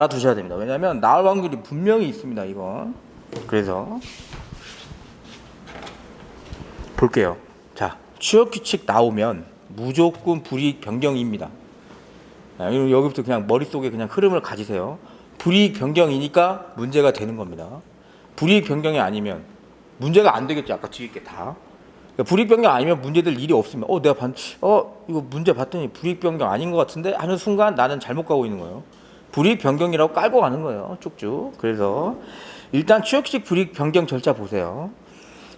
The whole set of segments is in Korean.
알아두셔야 됩니다. 왜냐하면 나올 확률이 분명히 있습니다. 이건. 그래서 볼게요. 자, 취업 규칙 나오면 무조건 불이익 변경입니다. 여기부터 그냥 머릿속에 그냥 흐름을 가지세요. 불이익 변경이니까 문제가 되는 겁니다. 불이익 변경이 아니면 문제가 안 되겠죠. 아까 뒤에 게 다. 불이익 변경 아니면 문제될 일이 없으면 내가 이거 문제 봤더니 불이익 변경 아닌 것 같은데 하는 순간 나는 잘못 가고 있는 거예요. 불이익 변경이라고 깔고 가는 거예요. 쭉쭉. 그래서 일단 취업규칙 불이익 변경 절차 보세요.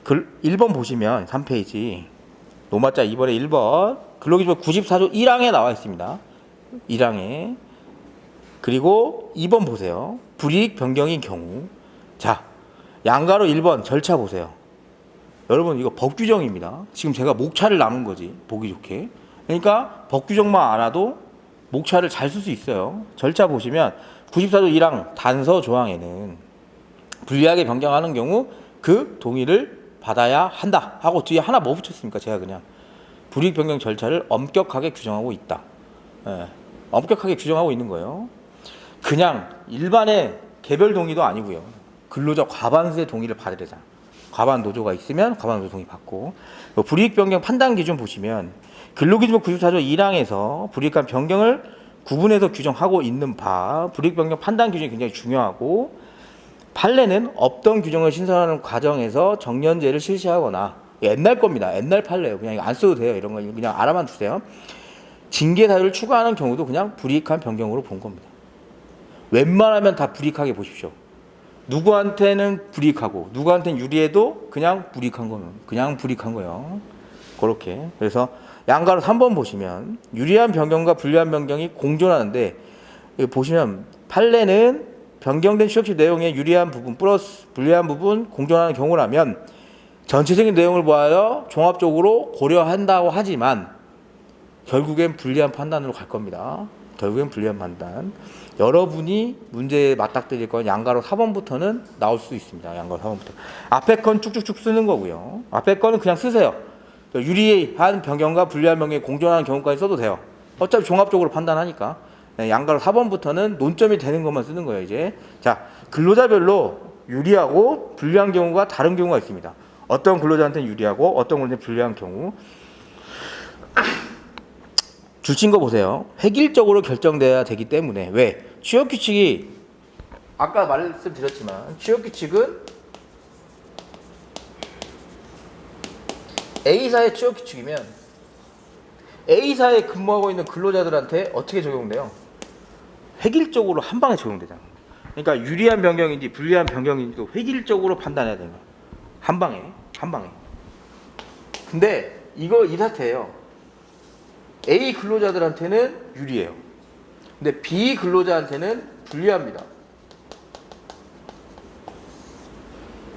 1번 보시면 3페이지 노마자 2번에 1번 근로기준법 94조 1항에 나와 있습니다. 1항에. 그리고 2번 보세요. 불이익 변경인 경우. 자, 양가로 1번 절차 보세요. 여러분 이거 법 규정입니다. 지금 제가 목차를 나눈 거지. 보기 좋게. 그러니까 법 규정만 알아도 목차를 잘 쓸 수 있어요. 절차 보시면 94조 1항 단서 조항에는 불리하게 변경하는 경우 그 동의를 받아야 한다 하고 뒤에 하나 뭐 붙였습니까? 제가 그냥 불이익 변경 절차를 엄격하게 규정하고 있다. 엄격하게 규정하고 있는 거예요. 그냥 일반의 개별 동의도 아니고요. 근로자 과반수의 동의를 받아야 되잖아. 과반 노조가 있으면 과반 노조 동의 받고. 불이익 변경 판단 기준 보시면 근로기준법 94조 1항에서 불이익한 변경을 구분해서 규정하고 있는 바 불이익 변경 판단 기준이 굉장히 중요하고, 판례는 없던 규정을 신설하는 과정에서 정년제를 실시하거나, 옛날 겁니다. 옛날 판례예요. 그냥 이거 안 써도 돼요. 이런 거 그냥 알아만 두세요. 징계 사유를 추가하는 경우도 그냥 불이익한 변경으로 본 겁니다. 웬만하면 다 불이익하게 보십시오. 누구한테는 불이익하고 누구한테는 유리해도 그냥 불이익한 거면 그냥 불이익한 거예요. 그렇게. 그래서 양가로 3번 보시면 유리한 변경과 불리한 변경이 공존하는데, 보시면 판례는 변경된 취업규칙 내용의 유리한 부분 플러스 불리한 부분 공존하는 경우라면 전체적인 내용을 보아서 종합적으로 고려한다고 하지만 결국엔 불리한 판단으로 갈 겁니다. 결국엔 불리한 판단. 여러분이 문제에 맞닥뜨릴 건 양가로 4번부터는 나올 수 있습니다. 양가로 4번부터. 앞에 건 쭉쭉쭉 쓰는 거고요. 앞에 거는 그냥 쓰세요. 유리한 변경과 불리한 변경이 공존하는 경우까지 써도 돼요. 어차피 종합적으로 판단하니까. 양가로 4번부터는 논점이 되는 것만 쓰는 거예요. 이제 자, 근로자별로 유리하고 불리한 경우가 다른 경우가 있습니다. 어떤 근로자한테는 유리하고 어떤 근로자한테는 불리한 경우. 줄친 거 보세요. 획일적으로 결정돼야 되기 때문에. 왜? 취업규칙이 아까 말씀드렸지만 취업규칙은 A사의 취업규칙이면 A사에 근무하고 있는 근로자들한테 어떻게 적용돼요? 획일적으로 한 방에 적용되잖아. 그러니까 유리한 변경인지 불리한 변경인지 획일적으로 판단해야 되는 거야. 한 방에. 근데 이거 이 사태예요. A 근로자들한테는 유리해요. 근데 B 근로자한테는 불리합니다.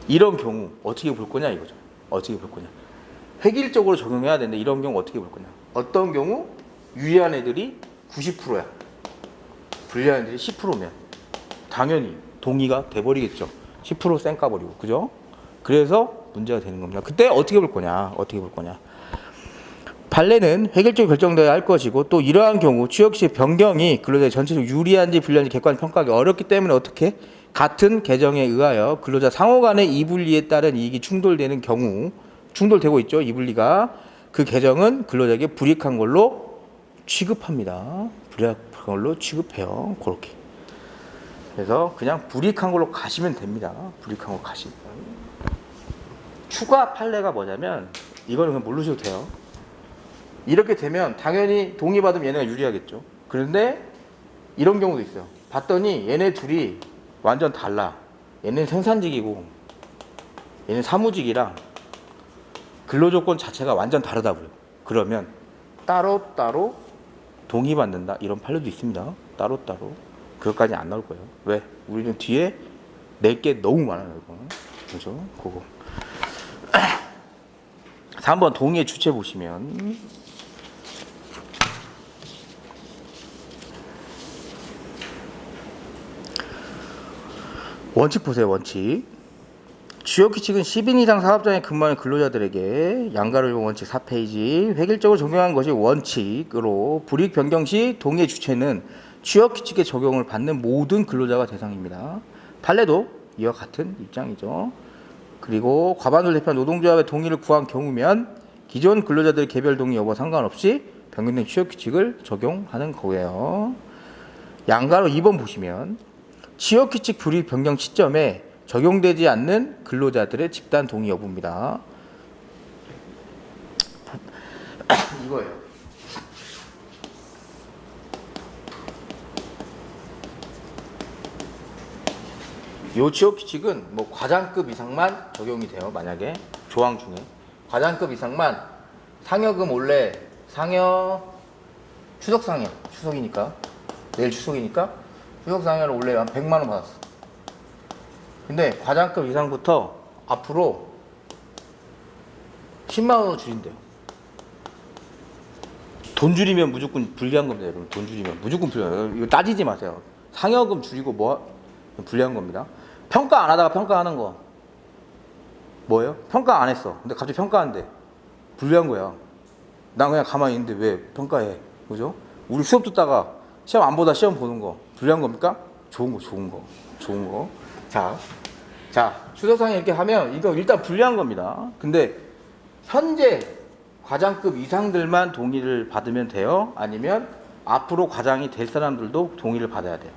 이런 경우 어떻게 볼 거냐 이거죠. 어떻게 볼 거냐. 획일적으로 적용해야 되는데 이런 경우 어떻게 볼 거냐. 어떤 경우 유리한 애들이 90%야. 불리한 애들이 10%면 당연히 동의가 돼버리겠죠. 10% 쌩 까버리고. 그죠? 그래서 문제가 되는 겁니다. 그때 어떻게 볼 거냐. 판례는 획일적으로 결정되어야 할 것이고, 또 이러한 경우 취업시 변경이 근로자의 전체적으로 유리한지 불리한지 객관적 평가하기 어렵기 때문에 어떻게 같은 개정에 의하여 근로자 상호 간의 이불리에 따른 이익이 충돌되는 경우, 충돌되고 있죠. 이불리가. 그 개정은 근로자에게 불이익한 걸로 취급합니다. 불이익한 걸로 취급해요. 그렇게. 그래서 그냥 불이익한 걸로 가시면 됩니다. 불이익한 걸로 가시면. 추가 판례가 뭐냐면 이거는 그냥 모르셔도 돼요. 이렇게 되면 당연히 동의받으면 얘네가 유리하겠죠. 그런데 이런 경우도 있어요. 봤더니 얘네 둘이 완전 달라. 얘는 생산직이고 얘는 사무직이랑 근로조건 자체가 완전 다르다고요. 그러면 따로따로 동의받는다. 이런 판례도 있습니다. 따로따로. 그것까지 안 나올 거예요. 왜? 우리는 뒤에 낼 게 너무 많아요. 이거. 그죠? 그거. 3번 동의의 주체 보시면 원칙 보세요. 원칙. 취업규칙은 10인 이상 사업장에 근무하는 근로자들에게 양가를 원칙 4페이지 획일적으로 적용한 것이 원칙으로, 불이익 변경 시 동의의 주체는 취업 규칙의 적용을 받는 모든 근로자가 대상입니다. 판례도 이와 같은 입장이죠. 그리고 과반수를 대표한 노동조합의 동의를 구한 경우면 기존 근로자들의 개별 동의 여부와 상관없이 변경된 취업 규칙을 적용하는 거예요. 양가로 2번 보시면 취업 규칙 불이익 변경 시점에 적용되지 않는 근로자들의 집단 동의 여부입니다. 이거예요. 요 취업 규칙은 뭐 과장급 이상만 적용이 돼요. 만약에 조항 중에 과장급 이상만 상여금 원래 추석 상여 추석이니까 내일 추석이니까 추석 상여를 원래 한 100만 원 받았어. 근데 과장급 이상부터 앞으로 10만 원으로 줄인대요. 돈 줄이면 무조건 불리한 겁니다, 여러분. 돈 줄이면 무조건 불리해요. 이거 따지지 마세요. 상여금 줄이고 불리한 겁니다. 평가 안 하다가 평가하는 거 뭐예요? 평가 안 했어. 근데 갑자기 평가한대. 불리한 거야. 난 그냥 가만히 있는데 왜 평가해? 그죠? 우리 수업 듣다가 시험 안 보다 시험 보는 거 불리한 겁니까? 좋은 거. 자, 추석상에 이렇게 하면 이거 일단 불리한 겁니다. 근데 현재 과장급 이상들만 동의를 받으면 돼요? 아니면 앞으로 과장이 될 사람들도 동의를 받아야 돼요?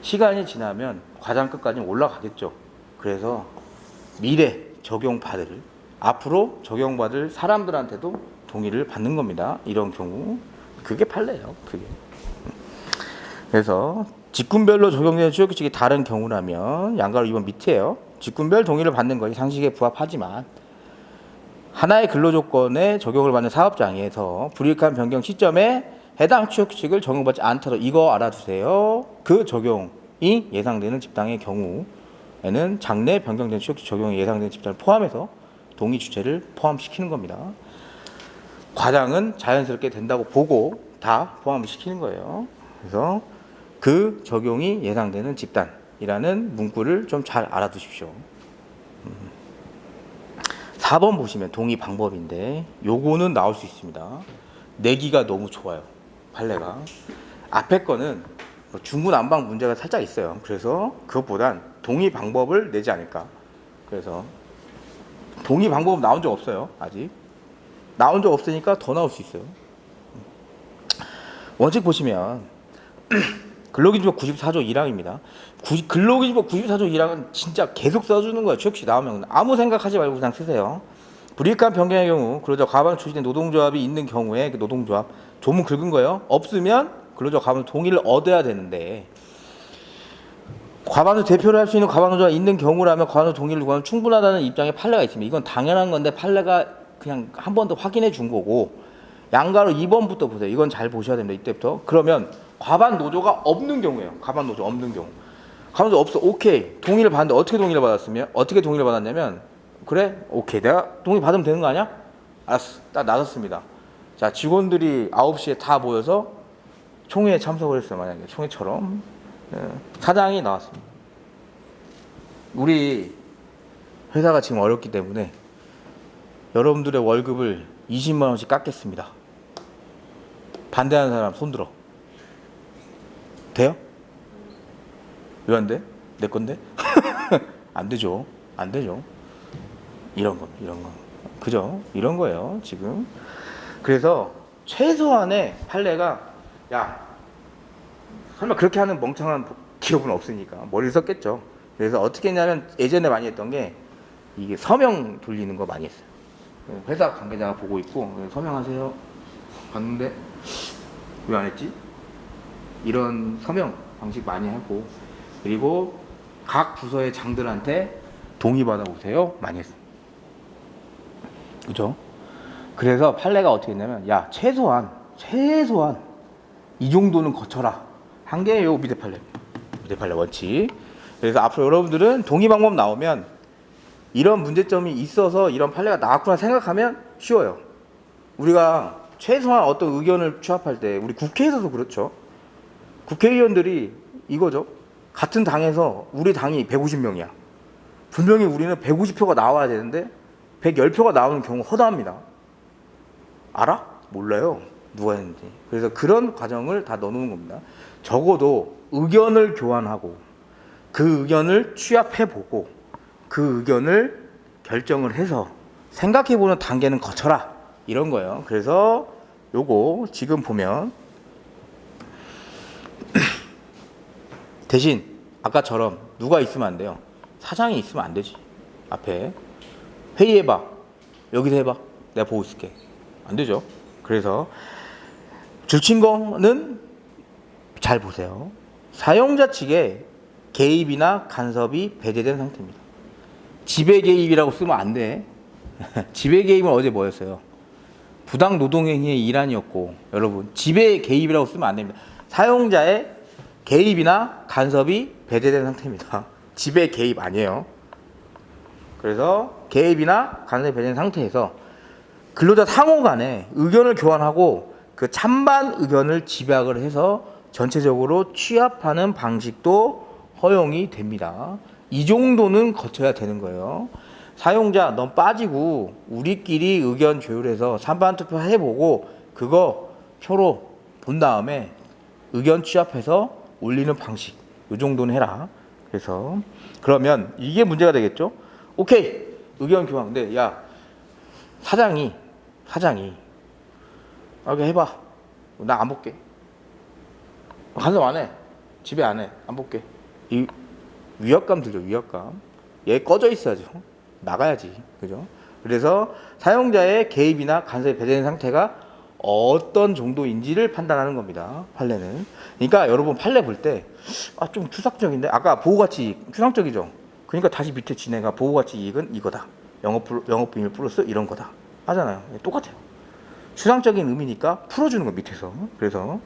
시간이 지나면 과장급까지 올라가겠죠. 그래서 미래 앞으로 적용받을 사람들한테도 동의를 받는 겁니다. 이런 경우 그게 판례예요. 그게. 그래서 직군별로 적용되는 취업규칙이 다른 경우라면 양가로 2번 밑에요. 직군별 동의를 받는 것이 상식에 부합하지만 하나의 근로조건에 적용을 받는 사업장에서 불이익한 변경 시점에 해당 취업규칙을 적용받지 않도록 이거 알아두세요. 그 적용이 예상되는 집단의 경우에는 장래 변경된 취업규칙 적용이 예상되는 집단을 포함해서 동의 주체를 포함시키는 겁니다. 과장은 자연스럽게 된다고 보고 다 포함을 시키는 거예요. 그래서 그 적용이 예상되는 집단이라는 문구를 좀 잘 알아두십시오. 4번 보시면 동의 방법인데 요거는 나올 수 있습니다. 내기가 너무 좋아요. 판례가. 앞에 거는 중구난방 문제가 살짝 있어요. 그래서 그것보단 동의 방법을 내지 않을까. 그래서 동의 방법은 나온 적 없어요. 아직. 나온 적 없으니까 더 나올 수 있어요. 원칙 보시면 근로기준법 94조 1항입니다. 근로기준법 94조 1항은 진짜 계속 써주는 거예요. 취업규칙 나오면 아무 생각하지 말고 그냥 쓰세요. 불이익한 변경의 경우 근로자 과반수 출신의 노동조합이 있는 경우에 그 노동조합 조문 긁은 거예요. 없으면 근로자 과반수 동의를 얻어야 되는데 과반수 대표를 할 수 있는 과반수가 있는 경우라면 과반수 동의를 구하면 충분하다는 입장에 판례가 있습니다. 이건 당연한 건데 판례가 그냥 한 번 더 확인해 준 거고 양가로 2번부터 보세요. 이건 잘 보셔야 됩니다. 이때부터. 그러면 과반 노조가 없는 경우예요. 과반 노조 없는 경우. 과반 노조 없어. 오케이. 동의를 받는데 어떻게 동의를 받았으면? 어떻게 동의를 받았냐면 그래? 오케이. 내가 동의 받으면 되는 거 아니야? 알았어. 딱 나섰습니다. 자, 직원들이 9시에 다 모여서 총회에 참석을 했어요. 만약에 총회처럼. 사장이 나왔습니다. 우리 회사가 지금 어렵기 때문에 여러분들의 월급을 20만 원씩 깎겠습니다. 반대하는 사람 손들어. 돼요? 왜 안 돼? 내 건데? 안 되죠. 안 되죠. 이런 거. 그죠? 이런 거예요, 지금. 그래서 최소한의 판례가 야, 설마 그렇게 하는 멍청한 기업은 없으니까 머리를 썼겠죠. 그래서 어떻게 했냐면 예전에 많이 했던 게 이게 서명 돌리는 거 많이 했어요. 회사 관계자가 보고 있고 서명하세요. 봤는데 왜 안 했지? 이런 서명 방식 많이 하고 그리고 각 부서의 장들한테 동의받아 오세요. 많이 했어요. 그죠? 그래서 판례가 어떻게 했냐면 야 최소한 이 정도는 거쳐라. 한 게 요 밑에 판례 원칙. 그래서 앞으로 여러분들은 동의 방법 나오면 이런 문제점이 있어서 이런 판례가 나왔구나 생각하면 쉬워요. 우리가 최소한 어떤 의견을 취합할 때 우리 국회에서도 그렇죠. 국회의원들이 이거죠. 같은 당에서 우리 당이 150명이야. 분명히 우리는 150표가 나와야 되는데 110표가 나오는 경우 허다합니다. 알아? 몰라요. 누가 했는지. 그래서 그런 과정을 다 넣어놓은 겁니다. 적어도 의견을 교환하고 그 의견을 취합해보고 그 의견을 결정을 해서 생각해보는 단계는 거쳐라, 이런 거예요. 그래서 요거 지금 보면 대신 아까처럼 누가 있으면 안 돼요. 사장이 있으면 안 되지. 앞에 회의해봐, 여기서 해봐, 내가 보고 있을게, 안 되죠. 그래서 줄친 거는 잘 보세요. 사용자 측에 개입이나 간섭이 배제된 상태입니다. 지배 개입이라고 쓰면 안 돼. 지배 개입은 어제 뭐였어요? 부당 노동행위의 일환이었고, 여러분 지배 개입이라고 쓰면 안 됩니다. 사용자의 개입이나 간섭이 배제된 상태입니다. 지배 개입 아니에요. 그래서 개입이나 간섭이 배제된 상태에서 근로자 상호 간에 의견을 교환하고 그 찬반 의견을 집약을 해서 전체적으로 취합하는 방식도 허용이 됩니다. 이 정도는 거쳐야 되는 거예요. 사용자 넌 빠지고 우리끼리 의견 조율해서 찬반 투표 해보고 그거 표로 본 다음에 의견 취합해서 올리는 방식, 이 정도는 해라. 그래서 그러면 이게 문제가 되겠죠. 오케이, 의견 교환. 근데 야, 사장이 여기 해봐, 나 안 볼게, 간섭 안 해, 지배 안 해, 안 볼게. 이 위압감 들죠. 위압감. 얘 꺼져 있어야죠. 나가야지. 그죠? 그래서 사용자의 개입이나 간섭이 배제된 상태가 어떤 정도인지를 판단하는 겁니다. 판례는. 그러니까 여러분 판례 볼 때 좀 추상적인데, 아까 보호가치 추상적이죠. 그러니까 다시 밑에 진행가 보호가치 이익은 이거다, 영업비밀 플러스 이런 거다 하잖아요. 똑같아요. 추상적인 의미니까 풀어주는 거 밑에서. 그래서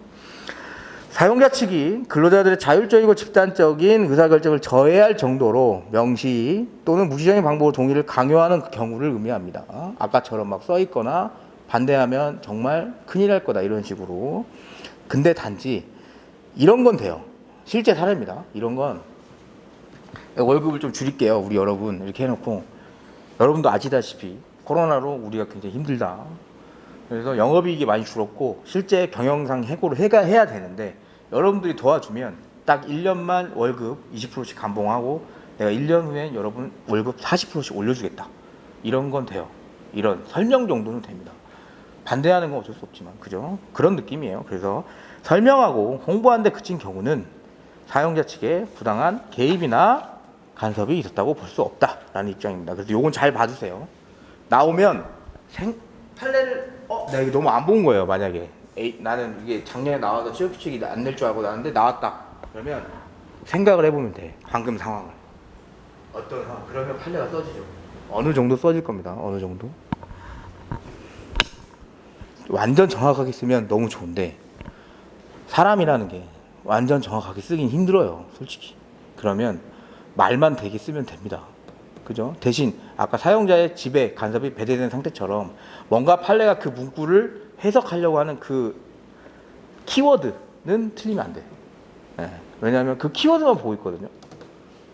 사용자 측이 근로자들의 자율적이고 집단적인 의사결정을 저해할 정도로 명시 또는 무시적인 방법으로 동의를 강요하는 그 경우를 의미합니다. 아까처럼 막 써있거나 반대하면 정말 큰일 날 거다, 이런 식으로. 근데 단지 이런 건 돼요. 실제 사례입니다. 이런 건 월급을 좀 줄일게요, 우리 여러분, 이렇게 해놓고 여러분도 아시다시피 코로나로 우리가 굉장히 힘들다. 그래서 영업이익이 많이 줄었고 실제 경영상 해고를 해야 되는데 여러분들이 도와주면 딱 1년만 월급 20%씩 감봉하고 내가 1년 후엔 여러분 월급 40%씩 올려주겠다. 이런 건 돼요. 이런 설명 정도는 됩니다. 반대하는 건 어쩔 수 없지만, 그죠? 그런 느낌이에요. 그래서 설명하고 홍보하는 데 그친 경우는 사용자 측에 부당한 개입이나 간섭이 있었다고 볼 수 없다라는 입장입니다. 그래서 요건 잘 봐주세요. 나오면 판례를 내가 이게 너무 안 본 거예요. 만약에 나는 이게 작년에 나와서 취업규칙이 안 낼 줄 알고 나왔는데 나왔다. 그러면 생각을 해보면 돼. 방금 상황을. 어떤 상황? 그러면 판례가 써지죠. 어느 정도 써질 겁니다. 어느 정도. 완전 정확하게 쓰면 너무 좋은데 사람이라는 게 완전 정확하게 쓰긴 힘들어요, 솔직히. 그러면 말만 되게 쓰면 됩니다. 그죠? 대신 아까 사용자의 지배, 간섭이 배제된 상태처럼 뭔가 판례가 그 문구를 해석하려고 하는 그 키워드는 틀리면 안 돼. 네. 왜냐하면 그 키워드만 보고 있거든요.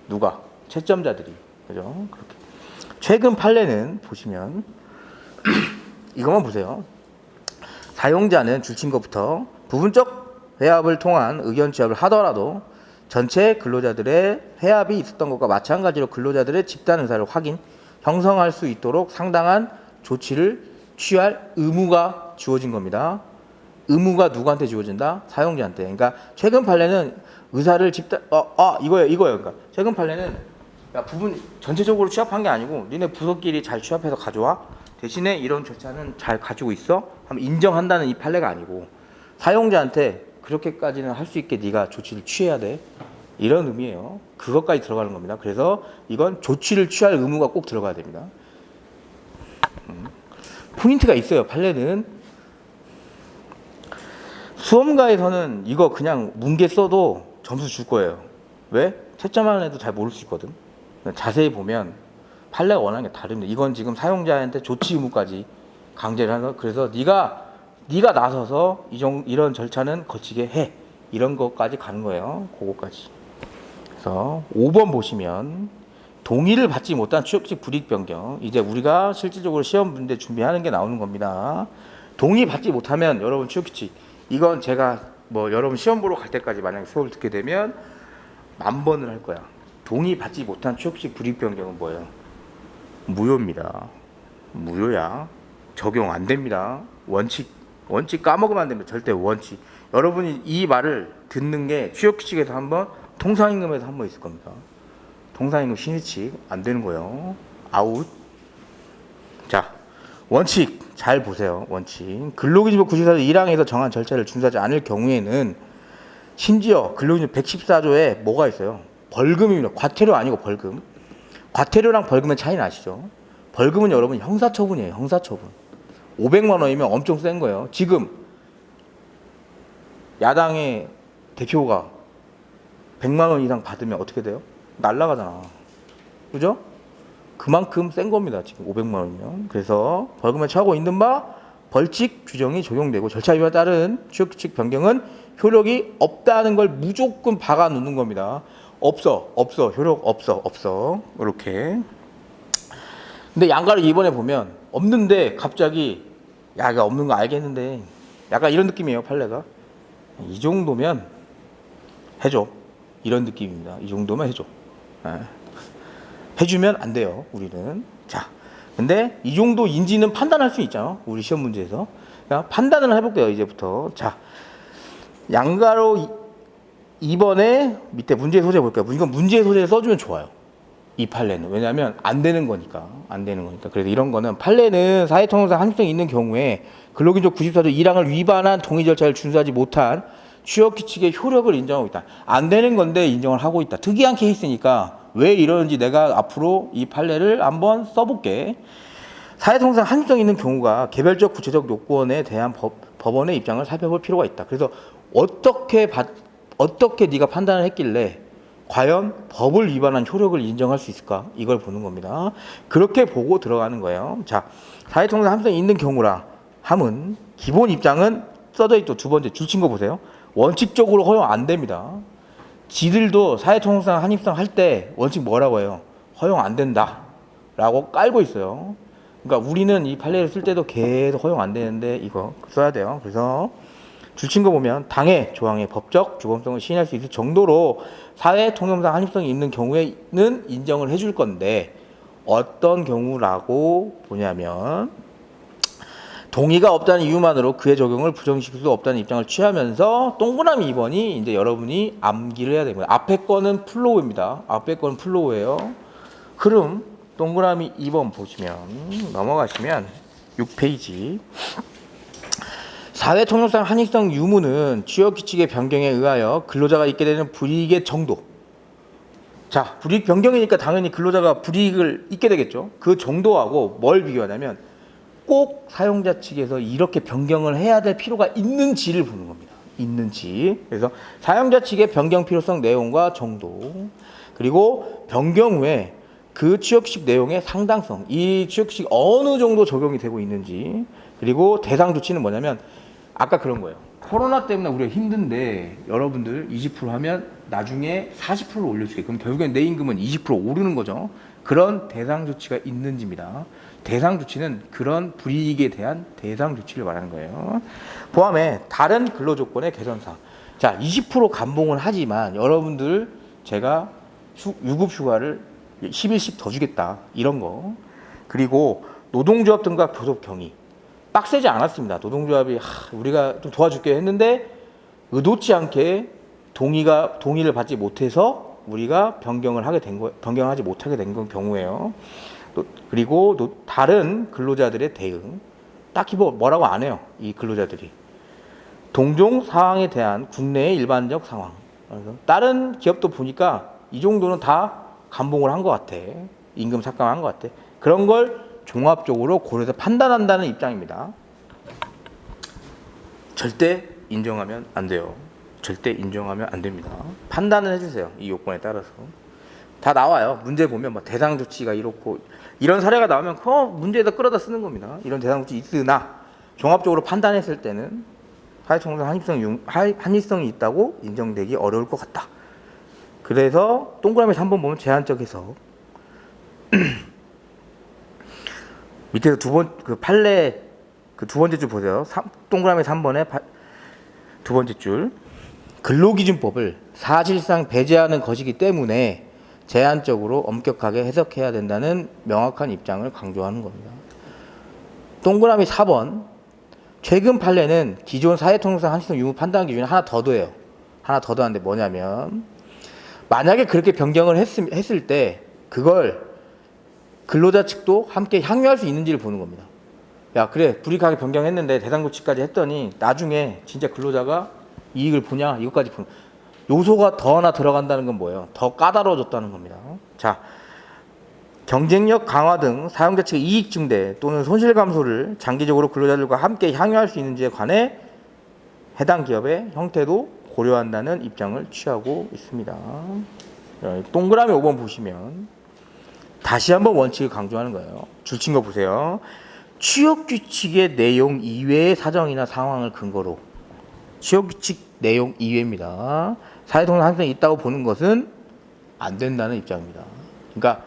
누가? 채점자들이. 그죠? 그렇게. 최근 판례는 보시면 이것만 보세요. 사용자는 줄친 것부터 부분적 회합을 통한 의견 취합을 하더라도 전체 근로자들의 회합이 있었던 것과 마찬가지로 근로자들의 집단 의사를 확인, 형성할 수 있도록 상당한 조치를 취할 의무가 주어진 겁니다. 의무가 누구한테 주어진다? 사용자한테. 그러니까 최근 판례는 의사를 집단 이거예요. 그러니까 최근 판례는 부분 전체적으로 취합한 게 아니고 니네 부서끼리 잘 취합해서 가져와. 대신에 이런 절차는 잘 가지고 있어. 하면 인정한다는 이 판례가 아니고 사용자한테 그렇게까지는 할 수 있게 네가 조치를 취해야 돼. 이런 의미예요. 그것까지 들어가는 겁니다. 그래서 이건 조치를 취할 의무가 꼭 들어가야 됩니다. 포인트가 있어요. 판례는 수험가에서는 이거 그냥 뭉개 써도 점수 줄 거예요. 왜? 채점만 해도 잘 모를 수 있거든. 자세히 보면 판례가 원하는 게 다릅니다. 이건 지금 사용자한테 조치 의무까지 강제를 하는 거. 그래서 네가 나서서 이런 절차는 거치게 해. 이런 것까지 가는 거예요. 그거까지. 그래서 5번 보시면 동의를 받지 못한 취업식 불이익 변경. 이제 우리가 실질적으로 시험 문제 준비하는 게 나오는 겁니다. 동의받지 못하면 여러분 취업규칙 이건 제가 뭐 여러분 시험 보러 갈 때까지 만약에 수업을 듣게 되면 10,000번을 할 거야. 동의받지 못한 취업규칙 불이익 변경은 뭐예요? 무효입니다. 무효야. 적용 안 됩니다. 원칙 까먹으면 안 됩니다. 절대 원칙. 여러분이 이 말을 듣는 게 취업규칙에서 한번, 통상임금에서 한번 있을 겁니다. 통상임금 신의칙 안 되는 거예요. 아웃. 자, 원칙 잘 보세요. 원칙. 근로기준법 94조 1항에서 정한 절차를 준수하지 않을 경우에는 심지어 근로기준법 114조에 뭐가 있어요? 벌금입니다. 과태료 아니고 벌금. 과태료랑 벌금의 차이는 아시죠? 벌금은 여러분 형사처분이에요. 형사처분. 500만 원이면 엄청 센 거예요. 지금 야당의 대표가 100만 원 이상 받으면 어떻게 돼요? 날라가잖아. 그죠? 그만큼 센 겁니다. 지금 500만 원이면. 그래서 벌금에 처하고 있는 바 벌칙 규정이 적용되고 절차 위반에 따른 취업규칙 변경은 효력이 없다는 걸 무조건 박아 놓는 겁니다. 없어. 효력 없어. 이렇게. 근데 양가를 이번에 보면 없는데 갑자기 야, 이거 없는 거 알겠는데 약간 이런 느낌이에요. 판례가. 이 정도면 해줘. 이런 느낌입니다. 이 정도면 해줘. 해주면 안 돼요. 우리는. 자, 근데 이 정도 인지는 판단할 수 있잖아. 우리 시험 문제에서. 자, 판단을 해볼게요. 이제부터. 자, 양가로 2번에 밑에 문제 소재 볼까요? 이건 문제 소재를 써주면 좋아요. 이 판례는. 왜냐하면 안 되는 거니까. 그래서 이런 거는 판례는 사회통합상 한정성이 있는 경우에 근로기준법 94조 1항을 위반한 동의 절차를 준수하지 못한 취업규칙의 효력을 인정하고 있다. 안 되는 건데 인정을 하고 있다. 특이한 케이스니까 왜 이러는지 내가 앞으로 이 판례를 한번 써볼게. 사회통합상 한정성이 있는 경우가 개별적 구체적 요건에 대한 법원의 입장을 살펴볼 필요가 있다. 그래서 어떻게 네가 판단을 했길래 과연 법을 위반한 효력을 인정할 수 있을까? 이걸 보는 겁니다. 그렇게 보고 들어가는 거예요. 자, 사회통합상 합성이 있는 경우라 함은 기본 입장은 써져 있죠. 두 번째 줄친 거 보세요. 원칙적으로 허용 안 됩니다. 지들도 사회통합상 한입성 할 때 원칙 뭐라고 해요? 허용 안 된다 라고 깔고 있어요. 그러니까 우리는 이 판례를 쓸 때도 계속 허용 안 되는데 이거 써야 돼요. 그래서 줄친 거 보면 당해 조항의 법적 주범성을 시인할 수 있을 정도로 사회 통념상 한입성이 있는 경우에는 인정을 해줄 건데 어떤 경우라고 보냐면 동의가 없다는 이유만으로 그의 적용을 부정시킬 수 없다는 입장을 취하면서 동그라미 2번이 이제 여러분이 암기를 해야 됩니다. 앞에 거는 플로우입니다. 앞에 거는 플로우예요. 흐름 동그라미 2번 보시면 넘어가시면 6페이지 사회통념상 한익성 유무는 취업규칙의 변경에 의하여 근로자가 있게 되는 불이익의 정도. 자, 불이익 변경이니까 당연히 근로자가 불이익을 입게 되겠죠. 그 정도하고 뭘 비교하냐면 꼭 사용자 측에서 이렇게 변경을 해야 될 필요가 있는지를 보는 겁니다. 있는지. 그래서 사용자 측의 변경 필요성 내용과 정도. 그리고 변경 후에 그 취업규칙 내용의 상당성. 이 취업규칙 어느 정도 적용이 되고 있는지. 그리고 대상 조치는 뭐냐면 아까 그런 거예요. 코로나 때문에 우리가 힘든데 여러분들 20% 하면 나중에 40%를 올려주게. 그럼 결국엔 내 임금은 20% 오르는 거죠. 그런 대상 조치가 있는지입니다. 대상 조치는 그런 불이익에 대한 대상 조치를 말하는 거예요. 포함해 다른 근로조건의 개선사항. 자, 20% 감봉을 하지만 여러분들 제가 유급휴가를 10일씩 더 주겠다. 이런 거. 그리고 노동조합 등과 교섭 경위. 빡세지 않았습니다. 노동조합이 우리가 좀 도와줄게 했는데 의도치 않게 동의를 받지 못해서 우리가 변경하지 못하게 된 경우예요. 그리고 다른 근로자들의 대응. 딱히 뭐라고 안 해요. 이 근로자들이. 동종 사항에 대한 국내의 일반적 상황. 다른 기업도 보니까 이 정도는 다 감봉을 한 것 같아. 임금 삭감한 것 같아. 그런 걸 종합적으로 고려해서 판단한다는 입장입니다. 절대 인정하면 안 돼요. 절대 인정하면 안 됩니다. 판단을 해주세요. 이 요건에 따라서. 다 나와요. 문제 보면 뭐 대상 조치가 이렇고 이런 사례가 나오면 문제에다 끌어다 쓰는 겁니다. 이런 대상 조치 있으나 종합적으로 판단했을 때는 사회통합상 한입성이 있다고 인정되기 어려울 것 같다. 그래서 동그라미에서 한번 보면 제한적 해석. 밑에서 그 판례 그 두 번째 줄 보세요. 동그라미 3번에 두 번째 줄. 근로기준법을 사실상 배제하는 것이기 때문에 제한적으로 엄격하게 해석해야 된다는 명확한 입장을 강조하는 겁니다. 동그라미 4번. 최근 판례는 기존 사회통상 한시성 유무 판단 기준에 하나 더 더해요. 하나 더 더하는데 뭐냐면, 만약에 그렇게 변경을 했을 때 그걸 근로자 측도 함께 향유할 수 있는지를 보는 겁니다. 야, 그래, 불이익하게 변경했는데 대상조치까지 했더니 나중에 진짜 근로자가 이익을 보냐, 이것까지 보는. 요소가 더 하나 들어간다는 건 뭐예요? 더 까다로워졌다는 겁니다. 자, 경쟁력 강화 등 사용자 측의 이익 증대 또는 손실 감소를 장기적으로 근로자들과 함께 향유할 수 있는지에 관해 해당 기업의 형태도 고려한다는 입장을 취하고 있습니다. 동그라미 5번 보시면 다시 한번 원칙을 강조하는 거예요. 줄친 거 보세요. 취업규칙의 내용 이외의 사정이나 상황을 근거로, 취업규칙 내용 이외입니다. 사회통상 한시성이 있다고 보는 것은 안 된다는 입장입니다. 그러니까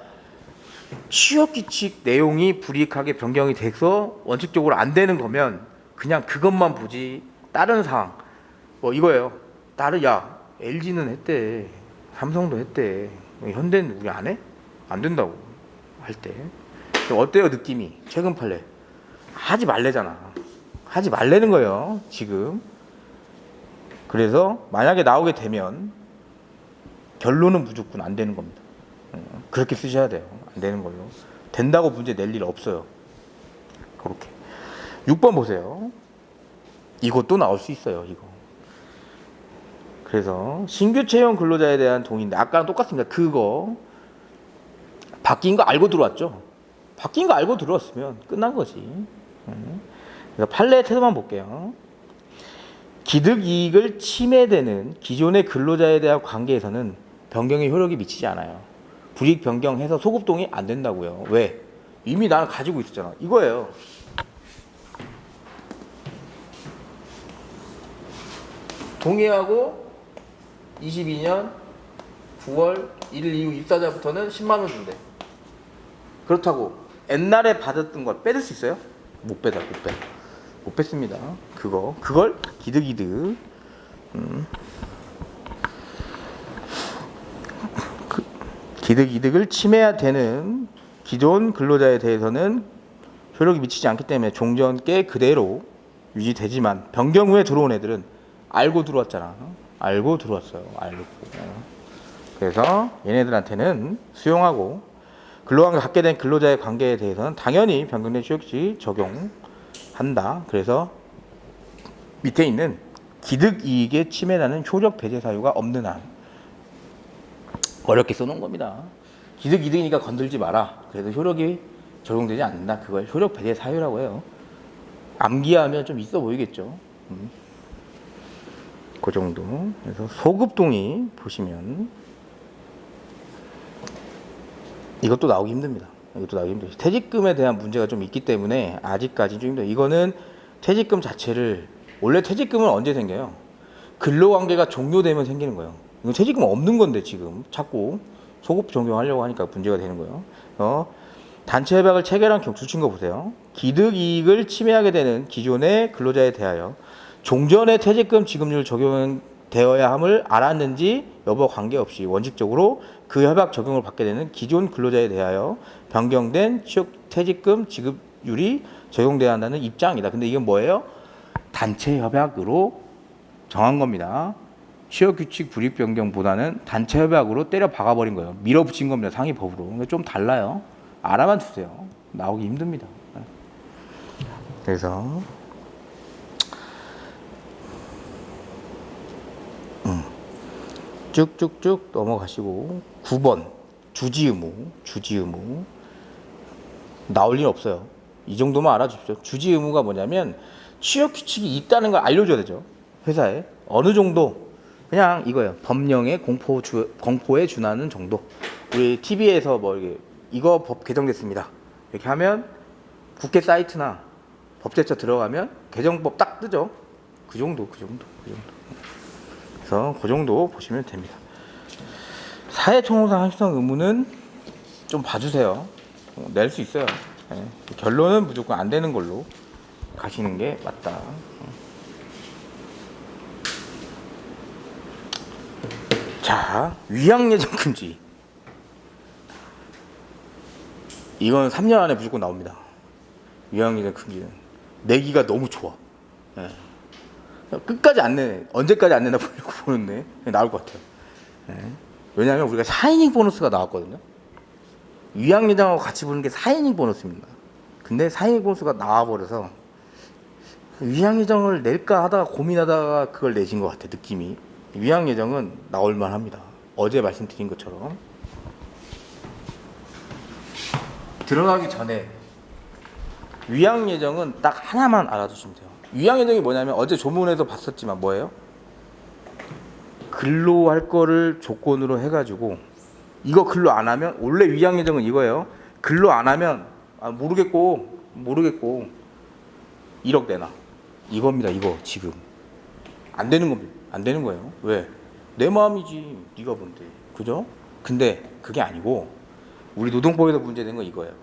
취업규칙 내용이 불이익하게 변경이 돼서 원칙적으로 안 되는 거면 그냥 그것만 보지, 다른 사항 뭐 이거예요. 다른, 야, LG는 했대, 삼성도 했대, 현대는 우리 안 해? 안 된다고 할 때 어때요? 느낌이 최근 판례 하지 말래잖아. 하지 말래는 거예요 지금. 그래서 만약에 나오게 되면 결론은 무조건 안 되는 겁니다. 그렇게 쓰셔야 돼요. 안 되는 걸로. 된다고 문제 낼 일 없어요. 그렇게. 6번 보세요. 이것도 나올 수 있어요. 이거. 그래서 신규 채용 근로자에 대한 동의인데 아까랑 똑같습니다. 그거 바뀐 거 알고 들어왔죠. 바뀐 거 알고 들어왔으면 끝난 거지. 그래서 판례 태도만 볼게요. 기득 이익을 침해되는 기존의 근로자에 대한 관계에서는 변경의 효력이 미치지 않아요. 불이익 변경해서 소급 동의 안 된다고요. 왜? 이미 나는 가지고 있었잖아. 이거예요. 동의하고 22년 9월 1일 이후 입사자부터는 10만 원 준대. 그렇다고 옛날에 받았던 걸 빼줄 수 있어요? 못 빼다, 못 빼. 못 뺐습니다. 그걸 기득이득. 기득이득을 침해해야 되는 기존 근로자에 대해서는 효력이 미치지 않기 때문에 종전께 그대로 유지되지만 변경 후에 들어온 애들은 알고 들어왔잖아. 알고 들어왔어요. 알고. 그래서 얘네들한테는 수용하고 근로관계 갖게 된 근로자의 관계에 대해서는 당연히 변경된 취업규칙 적용한다. 그래서 밑에 있는 기득이익에 침해나는 효력 배제 사유가 없는 한, 어렵게 써놓은 겁니다. 기득이득이니까 건들지 마라. 그래도 효력이 적용되지 않는다. 그걸 효력 배제 사유라고 해요. 암기하면 좀 있어 보이겠죠. 그 정도. 그래서 소급 동의 보시면 이것도 나오기 힘듭니다. 이것도 나오기 힘들어요. 퇴직금에 대한 문제가 좀 있기 때문에 아직까지 좀 힘들어요. 이거는 퇴직금 자체를, 원래 퇴직금은 언제 생겨요? 근로관계가 종료되면 생기는 거예요. 이건 퇴직금 없는 건데 지금 자꾸 소급 적용하려고 하니까 문제가 되는 거예요. 단체 협약을 체결한 경우 줄친 거 보세요. 기득 이익을 침해하게 되는 기존의 근로자에 대하여 종전의 퇴직금 지급률 적용되어야 함을 알았는지 여부 관계없이 원칙적으로 그 협약 적용을 받게 되는 기존 근로자에 대하여 변경된 퇴직금 지급률이 적용돼야 한다는 입장이다. 근데 이건 뭐예요? 단체 협약으로 정한 겁니다. 취업규칙 불이익 변경보다는 단체 협약으로 때려 박아버린 거예요. 밀어붙인 겁니다. 상위법으로. 좀 달라요. 알아만 두세요. 나오기 힘듭니다. 그래서 쭉쭉쭉 넘어가시고 9번 주지 의무 나올 일 없어요. 이 정도만 알아주십시오. 주지 의무가 뭐냐면 취업 규칙이 있다는 걸 알려줘야 되죠. 회사에 어느 정도, 그냥 이거예요. 법령의 공포에 준하는 정도. 우리 TV에서 뭐 이거 법 개정됐습니다 이렇게 하면 국회 사이트나 법제처 들어가면 개정법 딱 뜨죠. 그 정도. 그래서 그 정도 보시면 됩니다. 사회통상 한시성 의무는 좀 봐주세요. 낼 수 있어요. 네. 결론은 무조건 안 되는 걸로 가시는 게 맞다. 자, 위양예정 금지. 이건 3년 안에 무조건 나옵니다. 위양예정 금지는 내기가 너무 좋아. 예. 끝까지 안 내네. 언제까지 안 내나 보려고 보는데 나올 것 같아요. 예. 왜냐하면 우리가 4이닝 보너스가 나왔거든요. 위양예정하고 같이 보는 게 4이닝 보너스입니다. 근데 4이닝 보너스가 나와버려서 위양예정을 낼까 하다가 고민하다가 그걸 내신 것 같아. 느낌이. 위양예정은 나올만 합니다. 어제 말씀드린 것처럼. 들어가기 전에 위양예정은 딱 하나만 알아두시면 돼요. 위양예정이 뭐냐면 어제 조문에서 봤었지만 뭐예요? 근로할 거를 조건으로 해가지고 이거 근로 안 하면, 원래 위양예정은 이거예요. 근로 안 하면 모르겠고 1억 내놔, 이겁니다. 이거 지금 안 되는 겁니다. 안 되는 거예요. 왜? 내 마음이지 네가 뭔데, 그죠? 근데 그게 아니고 우리 노동법에서 문제된 건 이거예요.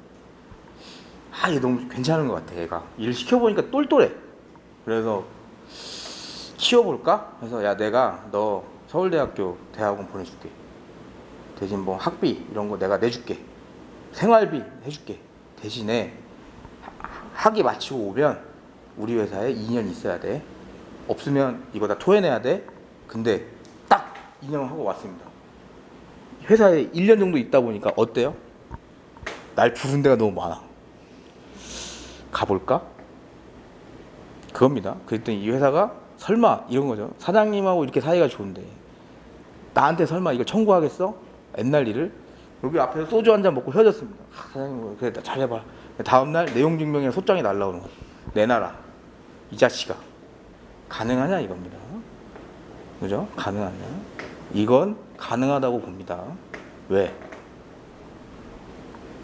얘 너무 괜찮은 것 같아. 얘가 일 시켜보니까 똘똘해. 그래서 키워볼까? 그래서 야, 내가 너 서울대학교 대학원 보내줄게. 대신 뭐 학비 이런 거 내가 내줄게. 생활비 해줄게. 대신에 학위 마치고 오면 우리 회사에 2년 있어야 돼. 없으면 이거 다 토해내야 돼. 근데 딱 2년 하고 왔습니다. 회사에 1년 정도 있다 보니까 어때요? 날 부른 데가 너무 많아. 가볼까? 그겁니다. 그랬더니 이 회사가 설마 이런 거죠. 사장님하고 이렇게 사이가 좋은데 나한테 설마 이걸 청구하겠어? 옛날 일을. 여기 앞에서 소주 한잔 먹고 헤어졌습니다. 사장님 그래 잘해봐. 다음날 내용증명이랑 소장이 날라오는 거야. 내놔라 이 자식아. 가능하냐 이겁니다. 그죠? 가능하냐? 이건 가능하다고 봅니다. 왜?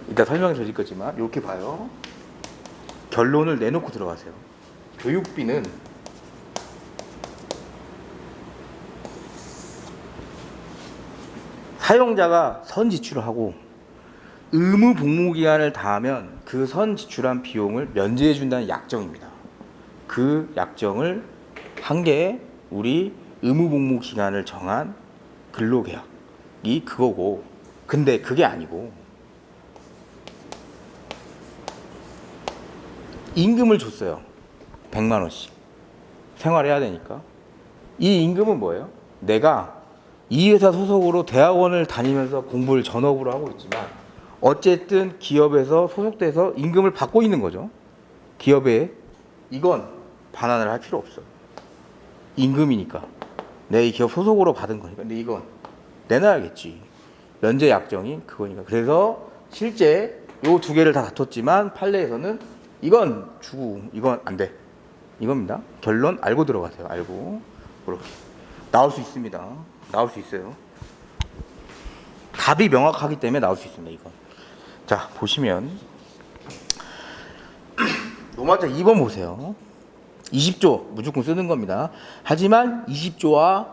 이따 설명해 드릴 거지만 이렇게 봐요. 결론을 내놓고 들어가세요. 교육비는 사용자가 선 지출을 하고 의무 복무 기간을 다하면 그 선 지출한 비용을 면제해 준다는 약정입니다. 그 약정을 한 게 우리 의무 복무 기간을 정한 근로계약이 그거고, 근데 그게 아니고 임금을 줬어요. 100만 원씩 생활해야 되니까. 이 임금은 뭐예요? 내가 이 회사 소속으로 대학원을 다니면서 공부를 전업으로 하고 있지만 어쨌든 기업에서 소속돼서 임금을 받고 있는 거죠. 기업에 이건 반환을 할 필요 없어요. 임금이니까 내 이 기업 소속으로 받은 거니까. 근데 이건 내놔야겠지. 면제 약정이 그거니까. 그래서 실제 요 두 개를 다 다퉜지만 판례에서는 이건 주고 이건 안 돼. 이겁니다. 결론 알고 들어가세요. 알고. 그렇게 나올 수 있습니다. 나올 수 있어요. 답이 명확하기 때문에 나올 수 있습니다. 이건. 자, 보시면 노마자 2번 보세요. 20조 무조건 쓰는 겁니다. 하지만 20조와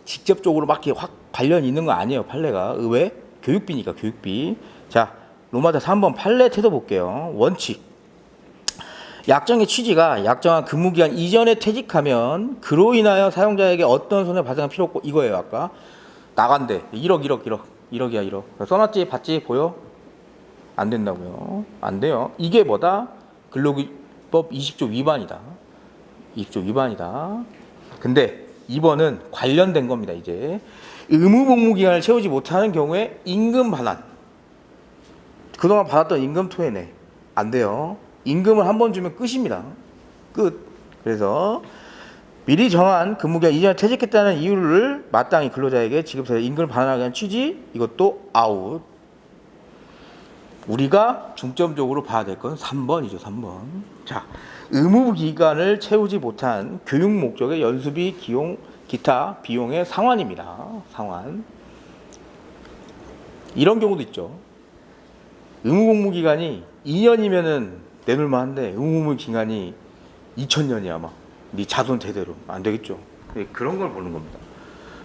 직접적으로 막 이렇게 확 관련이 있는 거 아니에요. 판례가. 왜? 교육비니까 교육비. 자, 노마자 3번 판례 태도 볼게요. 원칙. 약정의 취지가 약정한 근무기간 이전에 퇴직하면 그로 인하여 사용자에게 어떤 손해 발생할 필요 없고, 이거예요. 아까 나간대 1억이야 1억 써놨지 봤지 보여? 안 된다고요. 안 돼요. 이게 뭐다? 근로기법 20조 위반이다. 20조 위반이다. 근데 2번은 관련된 겁니다. 이제 의무 복무 기간을 채우지 못하는 경우에 임금 반환. 그동안 받았던 임금 토해내. 안 돼요. 임금을 한 번 주면 끝입니다. 끝. 그래서 미리 정한 근무기간 이전에 퇴직했다는 이유를 마땅히 근로자에게 지급해서 임금을 반환하기 위한 취지, 이것도 아웃. 우리가 중점적으로 봐야 될 건 3번이죠. 3번. 자, 의무기간을 채우지 못한 교육 목적의 연수비, 기용, 기타 비용의 상환입니다. 상환. 이런 경우도 있죠. 의무복무기간이 2년이면은 내놓을만 한데 의무복무기간이 2000년이야 아마. 네 자손 제대로 안 되겠죠. 그런 걸 보는 겁니다.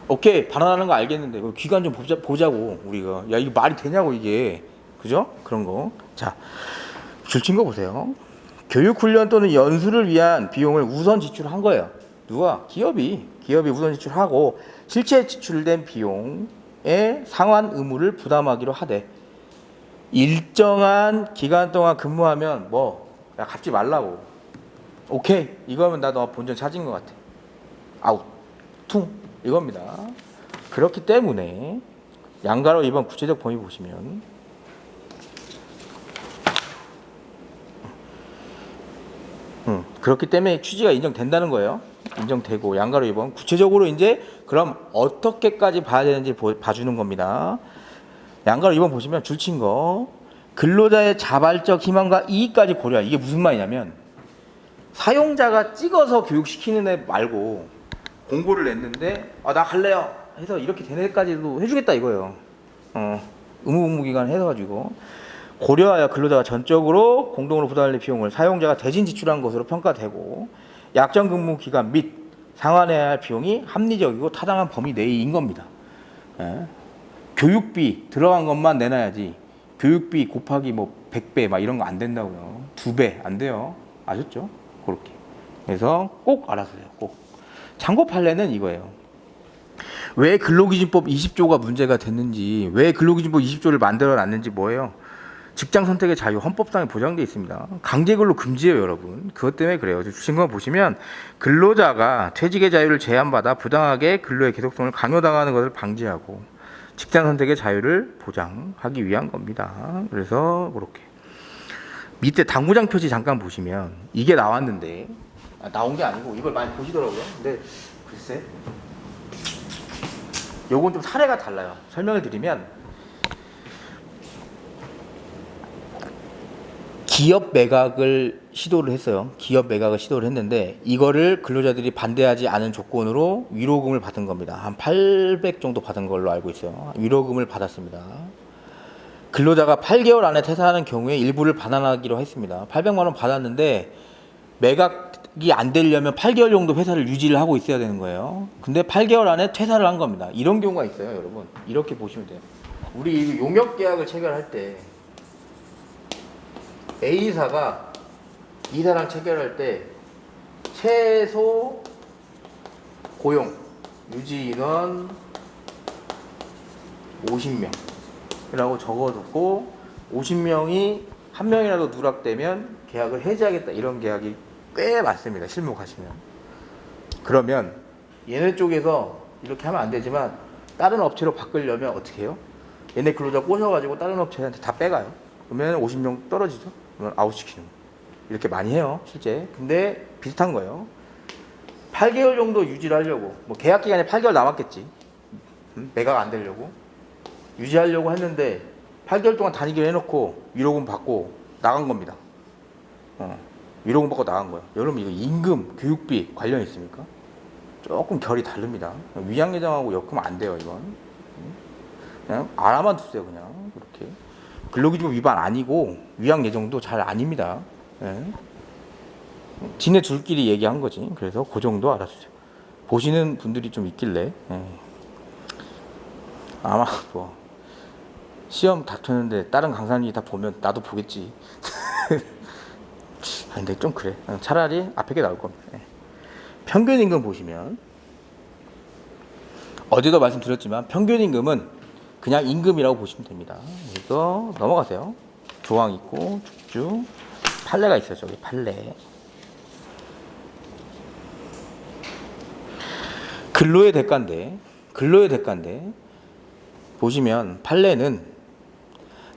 오케이, 반환하는 거 알겠는데 기간 좀 보자고 우리가. 야, 이거 말이 되냐고 이게. 그죠? 그런 거. 자, 줄친 거 보세요. 교육훈련 또는 연수를 위한 비용을 우선 지출한 거예요. 누가? 기업이 우선 지출하고 실제 지출된 비용의 상환 의무를 부담하기로 하되 일정한 기간 동안 근무하면 야, 갚지 말라고. 오케이, 이거면 나 너 본전 찾은 것 같아. 아웃, 퉁, 이겁니다. 그렇기 때문에 양가로 이번 구체적 범위 보시면 그렇기 때문에 취지가 인정된다는 거예요. 인정되고 양가로 이번 구체적으로 이제 그럼 어떻게까지 봐야 되는지 봐주는 겁니다. 양가로 이번 보시면 줄친 거 근로자의 자발적 희망과 이익까지 고려해. 이게 무슨 말이냐면 사용자가 찍어서 교육시키는 애 말고 공고를 냈는데 나 갈래요 해서 이렇게 된 애까지도 해주겠다 이거예요. 의무복무기간 해서가지고 고려하여 근로자가 전적으로 공동으로 부담할 비용을 사용자가 대신 지출한 것으로 평가되고 약정 근무 기간 및 상환해야 할 비용이 합리적이고 타당한 범위 내인 겁니다. 교육비 들어간 것만 내놔야지 교육비 곱하기 100배 막 이런 거 안 된다고요. 2배 안 돼요. 아셨죠? 그렇게. 그래서 꼭 알아서요. 꼭. 참고 판례는 이거예요. 왜 근로기준법 20조가 문제가 됐는지, 왜 근로기준법 20조를 만들어 놨는지 뭐예요? 직장 선택의 자유 헌법상에 보장되어 있습니다. 강제근로 금지예요, 여러분. 그것 때문에 그래요. 주신 거 보시면 근로자가 퇴직의 자유를 제한받아 부당하게 근로의 계속성을 강요당하는 것을 방지하고 직장 선택의 자유를 보장하기 위한 겁니다. 그래서 그렇게 밑에 당구장 표지 잠깐 보시면 이게 나왔는데 나온 게 아니고 이걸 많이 보시더라고요. 근데 글쎄 요건 좀 사례가 달라요. 설명을 드리면 기업 매각을 시도를 했어요. 기업 매각을 시도를 했는데 이거를 근로자들이 반대하지 않은 조건으로 위로금을 받은 겁니다. 한 800 정도 받은 걸로 알고 있어요. 위로금을 받았습니다. 근로자가 8개월 안에 퇴사하는 경우에 일부를 반환하기로 했습니다. 800만 원 받았는데 매각이 안 되려면 8개월 정도 회사를 유지를 하고 있어야 되는 거예요. 근데 8개월 안에 퇴사를 한 겁니다. 이런 경우가 있어요, 여러분. 이렇게 보시면 돼요. 우리 용역 계약을 체결할 때 A사가 E사랑 체결할 때 최소 고용 유지 인원 50명이라고 적어뒀고 50명이 한 명이라도 누락되면 계약을 해지하겠다 이런 계약이 꽤 많습니다. 실무 가시면. 그러면 얘네 쪽에서 이렇게 하면 안 되지만 다른 업체로 바꾸려면 어떻게 해요? 얘네 근로자 꼬셔가지고 다른 업체한테 다 빼가요. 그러면 50명 떨어지죠. 그러면 아웃시키는 거. 이렇게 많이 해요 실제. 근데 비슷한 거예요. 8개월 정도 유지를 하려고 계약 기간에 8개월 남았겠지. 매각 안 되려고 유지하려고 했는데 8개월 동안 다니기로 해놓고 위로금 받고 나간 겁니다. 위로금 받고 나간 거예요. 여러분 이거 임금, 교육비 관련 있습니까? 조금 결이 다릅니다. 위양예정하고 엮으면 안 돼요 이건. 그냥 알아만 두세요 그냥. 그렇게 근로기준법 위반 아니고 위양예정도 잘 아닙니다. 지네 둘끼리 얘기한 거지. 그래서 그 정도 알아주세요. 보시는 분들이 좀 있길래 아마 시험 다투는데 다른 강사님이 다 보면 나도 보겠지. 근데 좀 그래. 차라리 앞에 게 나올 겁니다. 평균임금 보시면 어제도 말씀드렸지만 평균임금은 그냥 임금이라고 보시면 됩니다. 그래서 넘어가세요. 조항 있고 쭉쭉 판례가 있어요. 저기 판례. 근로의 대가인데 보시면 판례는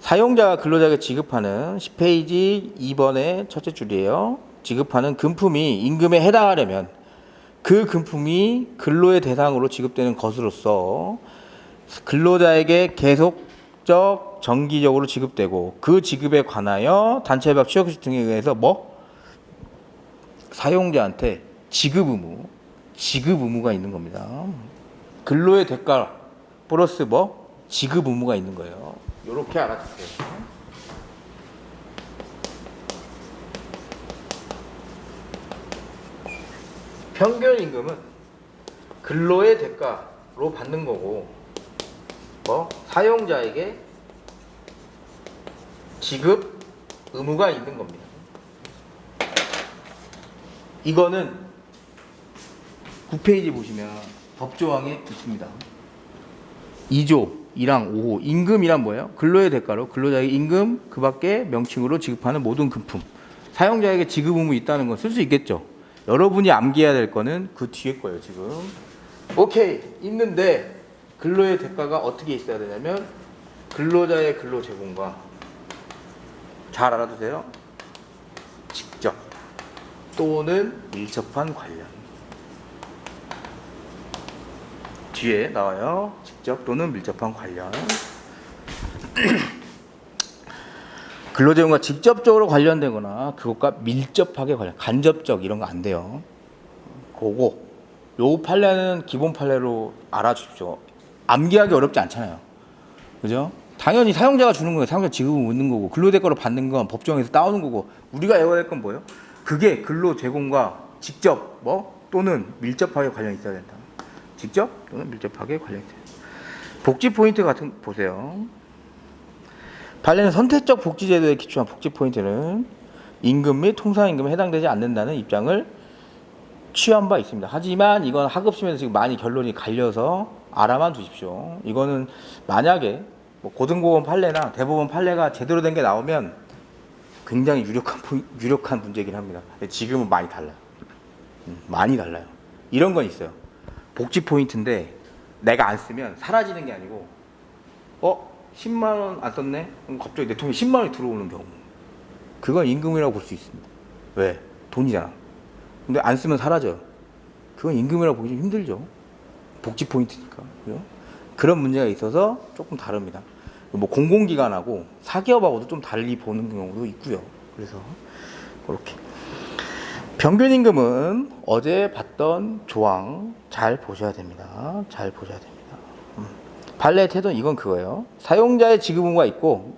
사용자가 근로자에게 지급하는 10페이지 2번의 첫째 줄이에요. 지급하는 금품이 임금에 해당하려면 그 금품이 근로의 대상으로 지급되는 것으로서 근로자에게 계속적 정기적으로 지급되고 그 지급에 관하여 단체협약 취업규칙 등에 의해서 사용자한테 지급 의무가 있는 겁니다. 근로의 대가 플러스 지급 의무가 있는 거예요. 이렇게 알아주세요. 평균 임금은 근로의 대가로 받는 거고 사용자에게 지급 의무가 있는 겁니다. 이거는 9페이지 보시면 법조항에 있습니다. 2조 2랑 5호 임금이란 뭐예요? 근로의 대가로 근로자에게 임금 그 밖에 명칭으로 지급하는 모든 금품. 사용자에게 지급 의무 있다는 건 쓸 수 있겠죠. 여러분이 암기해야 될 거는 그 뒤에 거예요. 지금 오케이 있는데 근로의 대가가 어떻게 있어야 되냐면 근로자의 근로 제공과 잘 알아두세요. 직접 또는 밀접한 관련. 뒤에 나와요. 직접 또는 밀접한 관련. 근로제공과 직접적으로 관련되거나 그것과 밀접하게 관련, 간접적 이런 거 안 돼요. 그거 요 판례는 기본 판례로 알아주십시오. 암기하기 어렵지 않잖아요. 그죠? 당연히 사용자가 주는 거예요. 사용자 지급을 묻는 거고 근로대가로 받는 건 법정에서 따오는 거고 우리가 외워야 될 건 뭐예요? 그게 근로 제공과 직접 또는 밀접하게 관련이 있어야 된다. 직접 또는 밀접하게 관련이 있어야 된다. 복지 포인트 같은 보세요. 판례는 선택적 복지제도에 기초한 복지 포인트는 임금 및 통상임금에 해당되지 않는다는 입장을 취한 바 있습니다. 하지만 이건 학업심에서 지금 많이 결론이 갈려서 알아만 두십시오. 이거는 만약에 고등법원 판례나 대법원 판례가 제대로 된 게 나오면 굉장히 유력한 문제이긴 합니다. 지금은 많이 달라요. 많이 달라요. 이런 건 있어요. 복지 포인트인데 내가 안 쓰면 사라지는 게 아니고 10만 원 안 썼네? 그럼 갑자기 내 통에 10만 원이 들어오는 경우. 그건 임금이라고 볼 수 있습니다. 왜? 돈이잖아. 근데 안 쓰면 사라져요. 그건 임금이라고 보기 좀 힘들죠. 복지 포인트니까. 그죠? 그런 문제가 있어서 조금 다릅니다. 공공기관하고 사기업하고도 좀 달리 보는 경우도 있고요. 그래서 그렇게. 평균임금은 어제 봤던 조항 잘 보셔야 됩니다. 잘 보셔야 됩니다. 판례의 태도는 이건 그거예요. 사용자의 지급 의무가 있고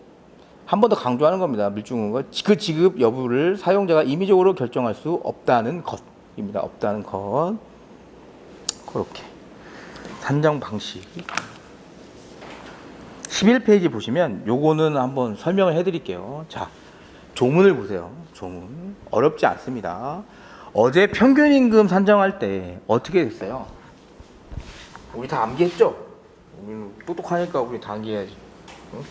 한 번 더 강조하는 겁니다. 밀중의무가 그 지급 여부를 사용자가 임의적으로 결정할 수 없다는 것입니다. 없다는 것. 그렇게 산정 방식 11페이지 보시면 요거는 한번 설명을 해드릴게요. 자, 조문을 보세요. 조문 어렵지 않습니다. 어제 평균임금 산정할 때 어떻게 됐어요? 우리 다 암기했죠? 우리는 똑똑하니까 우리 다 암기해야지. 응?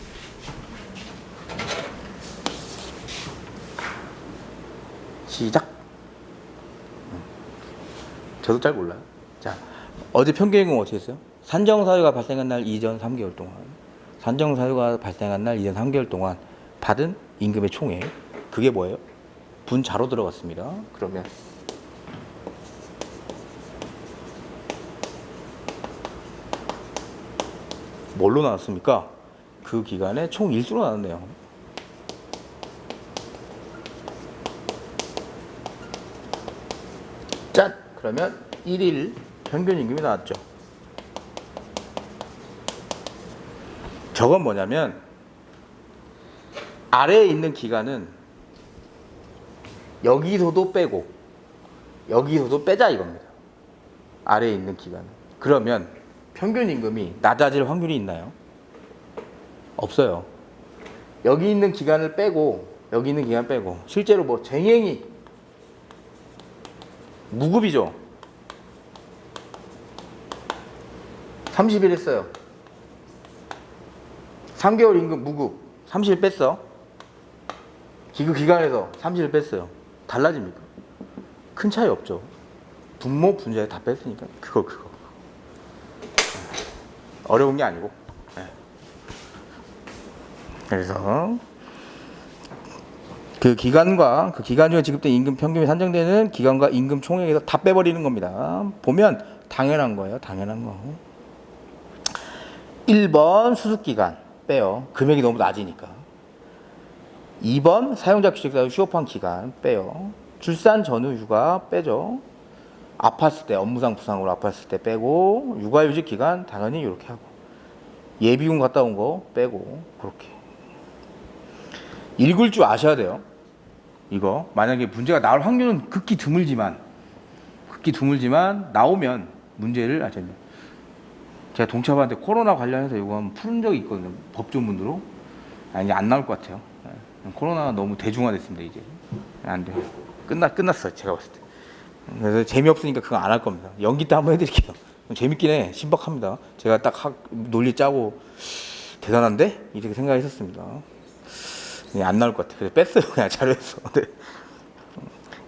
시작. 저도 잘 몰라요. 자, 어제 평균임금 어떻게 했어요? 산정사유가 발생한 날 이전 3개월 동안, 산정사유가 발생한 날 이전 3개월 동안 받은 임금의 총액, 그게 뭐예요? 분자로 들어갔습니다. 그러면 뭘로 나왔습니까? 그 기간에 총 일수로 나왔네요. 짠! 그러면 1일 평균임금이 나왔죠. 저건 뭐냐면 아래에 있는 기간은 여기서도 빼고 여기서도 빼자 이겁니다. 아래에 있는 기간은. 그러면 평균임금이 낮아질 확률이 있나요? 없어요. 여기 있는 기간을 빼고 여기 있는 기간 빼고 실제로 쟁행이 무급이죠. 30일 했어요. 3개월 임금 무급 30일 뺐어. 기급 기간에서 30일 뺐어요. 달라집니까? 큰 차이 없죠. 분모 분자에 다 뺐으니까 그거 어려운 게 아니고. 그래서 그 기간과 그 기간 중에 지급된 임금 평균이 산정되는 기간과 임금 총액에서 다 빼버리는 겁니다. 보면 당연한 거예요. 당연한 거. 1번 수습기간 빼요. 금액이 너무 낮으니까. 2번 사용자 규칙사유 휴업한 기간 빼요. 출산 전후 휴가 빼죠. 아팠을 때 업무상 부상으로 아팠을 때 빼고 육아휴직 기간 당연히 이렇게 하고 예비군 갔다 온 거 빼고 그렇게 읽을 줄 아셔야 돼요. 이거 만약에 문제가 나올 확률은 극히 드물지만 나오면 문제를 아셔야 돼요. 제가 동참한테 코로나 관련해서 이거 한번 푸른 적이 있거든요. 법조문으로. 이제 안 나올 것 같아요. 코로나가 너무 대중화됐습니다. 이제 안 돼요. 끝났어요. 제가 봤을 때. 그래서 재미없으니까 그거 안 할 겁니다. 연기 때 한번 해드릴게요. 재밌긴 해. 신박합니다. 제가 딱 논리 짜고 대단한데? 이렇게 생각했었습니다. 안 나올 것 같아. 그래서 뺐어요. 그냥 자료에서. 네.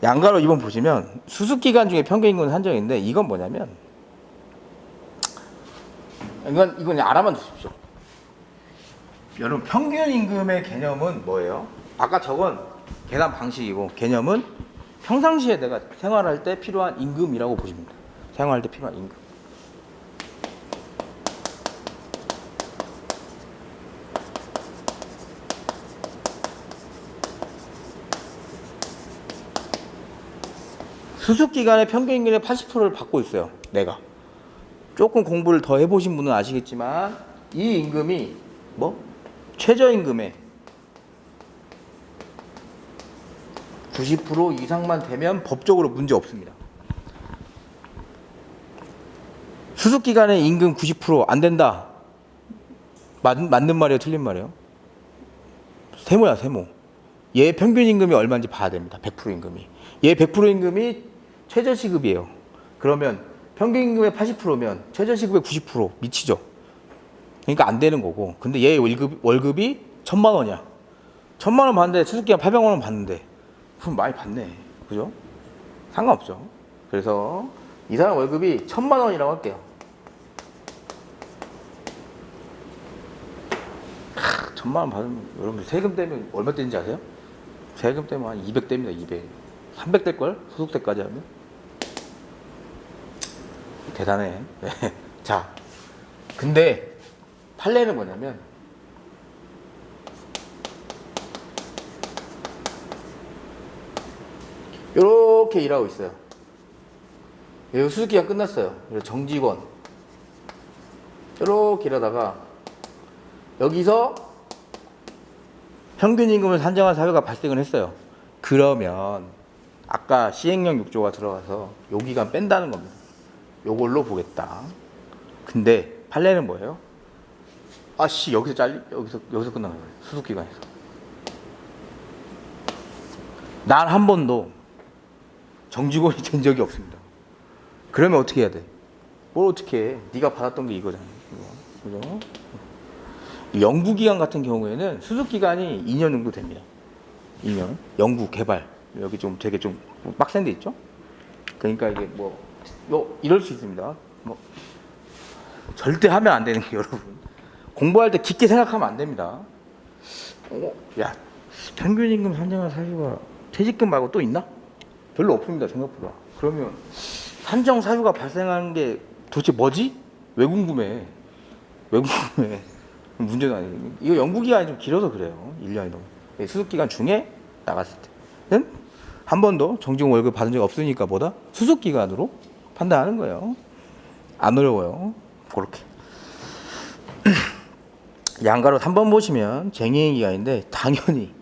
양가로 2번 보시면 수습기간 중에 평균임금 산정인데 이건 뭐냐면 이건 그냥 알아만 두십시오. 여러분 평균임금의 개념은 뭐예요? 아까 저건 계산 방식이고 개념은 평상시에 내가 생활할 때 필요한 임금이라고 보시면 돼요. 생활할 때 필요한 임금. 수습기간의 평균임금의 80%를 받고 있어요. 내가. 조금 공부를 더 해보신 분은 아시겠지만 이 임금이 뭐? 최저임금의 90% 이상만 되면 법적으로 문제 없습니다. 수습기간의 임금 90% 안 된다. 맞는 말이에요? 틀린 말이에요? 세모야 세모. 얘 평균임금이 얼마인지 봐야 됩니다. 100% 임금이. 얘 100% 임금이 최저시급이에요. 그러면 평균임금의 80%면 최저시급의 90% 미치죠. 그러니까 안 되는 거고. 근데 얘 월급이 1,000만 원이야. 1,000만 원 받는데 수습기간 800만 원 받는데 그럼 많이 받네. 그죠? 상관없죠. 그래서 이 사람 월급이 1,000만 원이라고 할게요. 1,000만 원 받으면 여러분 세금 떼면 얼마 떼는지 아세요? 세금 떼면 한 200 떼입니다. 200. 300 뗄걸? 소득세까지 하면. 대단해. 네. 자, 근데 판례는 뭐냐면 이렇게 일하고 있어요. 여기 수습기간 끝났어요. 정직원 이렇게 일하다가 여기서 평균임금을 산정한 사유가 발생을 했어요. 그러면 아까 시행령 6조가 들어가서 요 기간 뺀다는 겁니다. 요걸로 보겠다. 근데 판례는 뭐예요? 아씨 여기서 끝난 거예요. 수습기간에서. 난 한 번도 정직원이 된 적이 없습니다. 그러면 어떻게 해야 돼? 뭘 어떻게 해? 네가 받았던 게 이거잖아. 이거. 그죠? 연구기간 같은 경우에는 수습기간이 2년 정도 됩니다. 2년. 연구, 개발. 여기 좀 되게 좀 빡센 데 있죠? 그러니까 이게 이럴 수 있습니다. 절대 하면 안 되는 게 여러분. 공부할 때 깊게 생각하면 안 됩니다. 야, 평균임금 산정한 사유가 퇴직금 말고 또 있나? 별로 없습니다, 생각보다. 그러면 산정 사유가 발생하는 게 도대체 뭐지? 왜 궁금해? 문제는 아니에요. 이거 연구기간이 좀 길어서 그래요. 1년이 넘어. 수습기간 중에 나갔을 때는 한 번도 정직원 월급 받은 적 없으니까 뭐다? 수습기간으로 판단하는 거예요. 안 어려워요. 그렇게. 양가로 3번 보시면 쟁의행 기간인데 당연히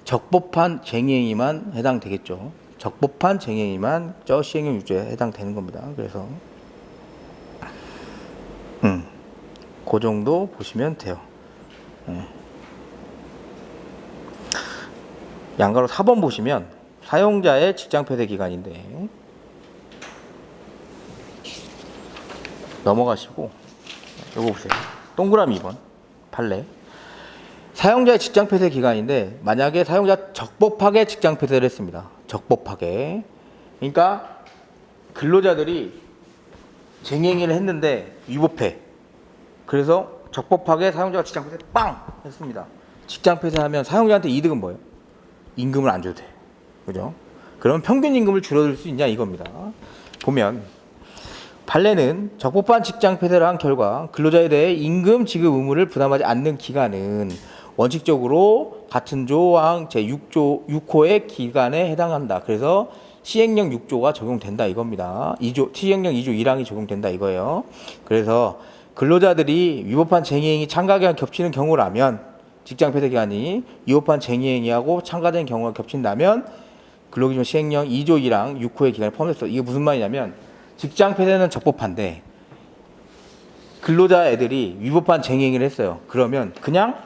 적법한 쟁의행위만 해당되겠죠. 적법한 쟁의행위만 저 시행령 6조에 해당되는 겁니다. 그래서 그 정도 보시면 돼요. 양가로 4번 보시면 사용자의 직장 폐쇄 기간인데 넘어가시고 요거 보세요. 동그라미 2번 판례. 사용자의 직장 폐쇄 기간인데 만약에 사용자 적법하게 직장 폐쇄를 했습니다. 적법하게. 그러니까 근로자들이 쟁행위를 했는데 위법해. 그래서 적법하게 사용자가 직장 폐쇄 빵 했습니다. 직장 폐쇄하면 사용자한테 이득은 뭐예요? 임금을 안 줘도 돼. 그죠? 그럼 평균 임금을 줄여줄 수 있냐 이겁니다. 보면 판례는 적법한 직장 폐쇄를 한 결과 근로자에 대해 임금 지급 의무를 부담하지 않는 기간은 원칙적으로 같은 조항 제6조 6호의 기간에 해당한다. 그래서 시행령 6조가 적용된다 이겁니다. 시행령 2조 1항이 적용된다 이거예요. 그래서 근로자들이 위법한 쟁의행위 참가기간 겹치는 경우라면 직장 폐쇄 기간이 위법한 쟁의행위하고 참가된 경우가 겹친다면 근로기준 시행령 2조 1항 6호의 기간에 포함됐어. 이게 무슨 말이냐면 직장 폐쇄는 적법한데 근로자 애들이 위법한 쟁의행위를 했어요. 그러면 그냥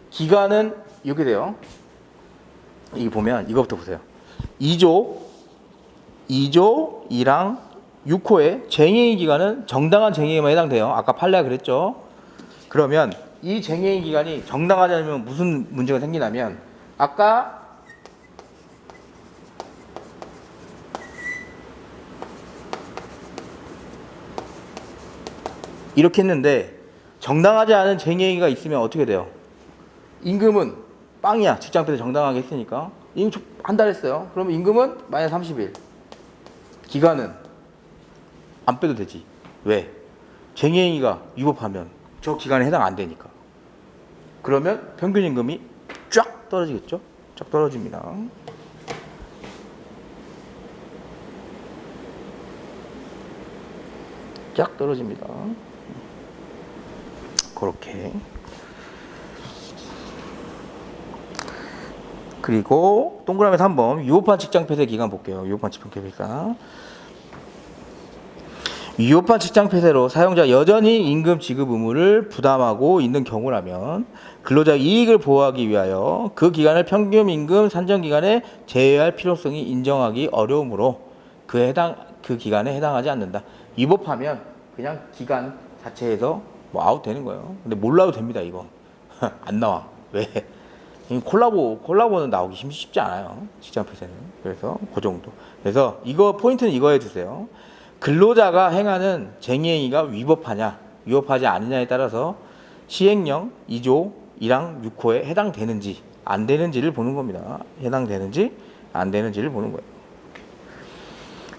기간은 이렇게 돼요. 이거 보면 이거부터 보세요. 2조 2조 2랑 6호의 쟁예인 기간은 정당한 쟁예에만 해당돼요. 아까 판례가 그랬죠. 그러면 이 쟁예인 기간이 정당하지 않으면 무슨 문제가 생기냐면 아까 이렇게 했는데 정당하지 않은 쟁예인가 있으면 어떻게 돼요? 임금은 빵이야. 직장패드 정당하게 했으니까. 한 달 했어요. 그러면 임금은 마이너스 30일. 기간은 안 빼도 되지. 왜? 쟁예인이가 위법하면 저 기간에 해당 안 되니까. 그러면 평균 임금이 쫙 떨어지겠죠? 쫙 떨어집니다. 쫙 떨어집니다. 그렇게. 그리고 동그라미 3번 위법한 직장폐쇄 기간 볼게요. 위법한 직장폐쇄 기간. 위법한 직장폐쇄로 사용자 여전히 임금 지급 의무를 부담하고 있는 경우라면 근로자의 이익을 보호하기 위하여 그 기간을 평균 임금 산정 기간에 제외할 필요성이 인정하기 어려우므로 그 기간에 해당하지 않는다. 위법하면 그냥 기간 자체에서 뭐 아웃 되는 거예요. 근데 몰라도 됩니다. 이거 안 나와. 왜? 콜라보는 나오기 쉽지 않아요. 직장폐쇄는. 그래서 그 정도. 그래서 이거 포인트는 이거 해주세요. 근로자가 행하는 쟁예행위가 위법하냐, 위법하지 않느냐에 따라서 시행령 2조 1항 6호에 해당되는지 안 되는지를 보는 겁니다. 해당되는지 안 되는지를 보는 거예요.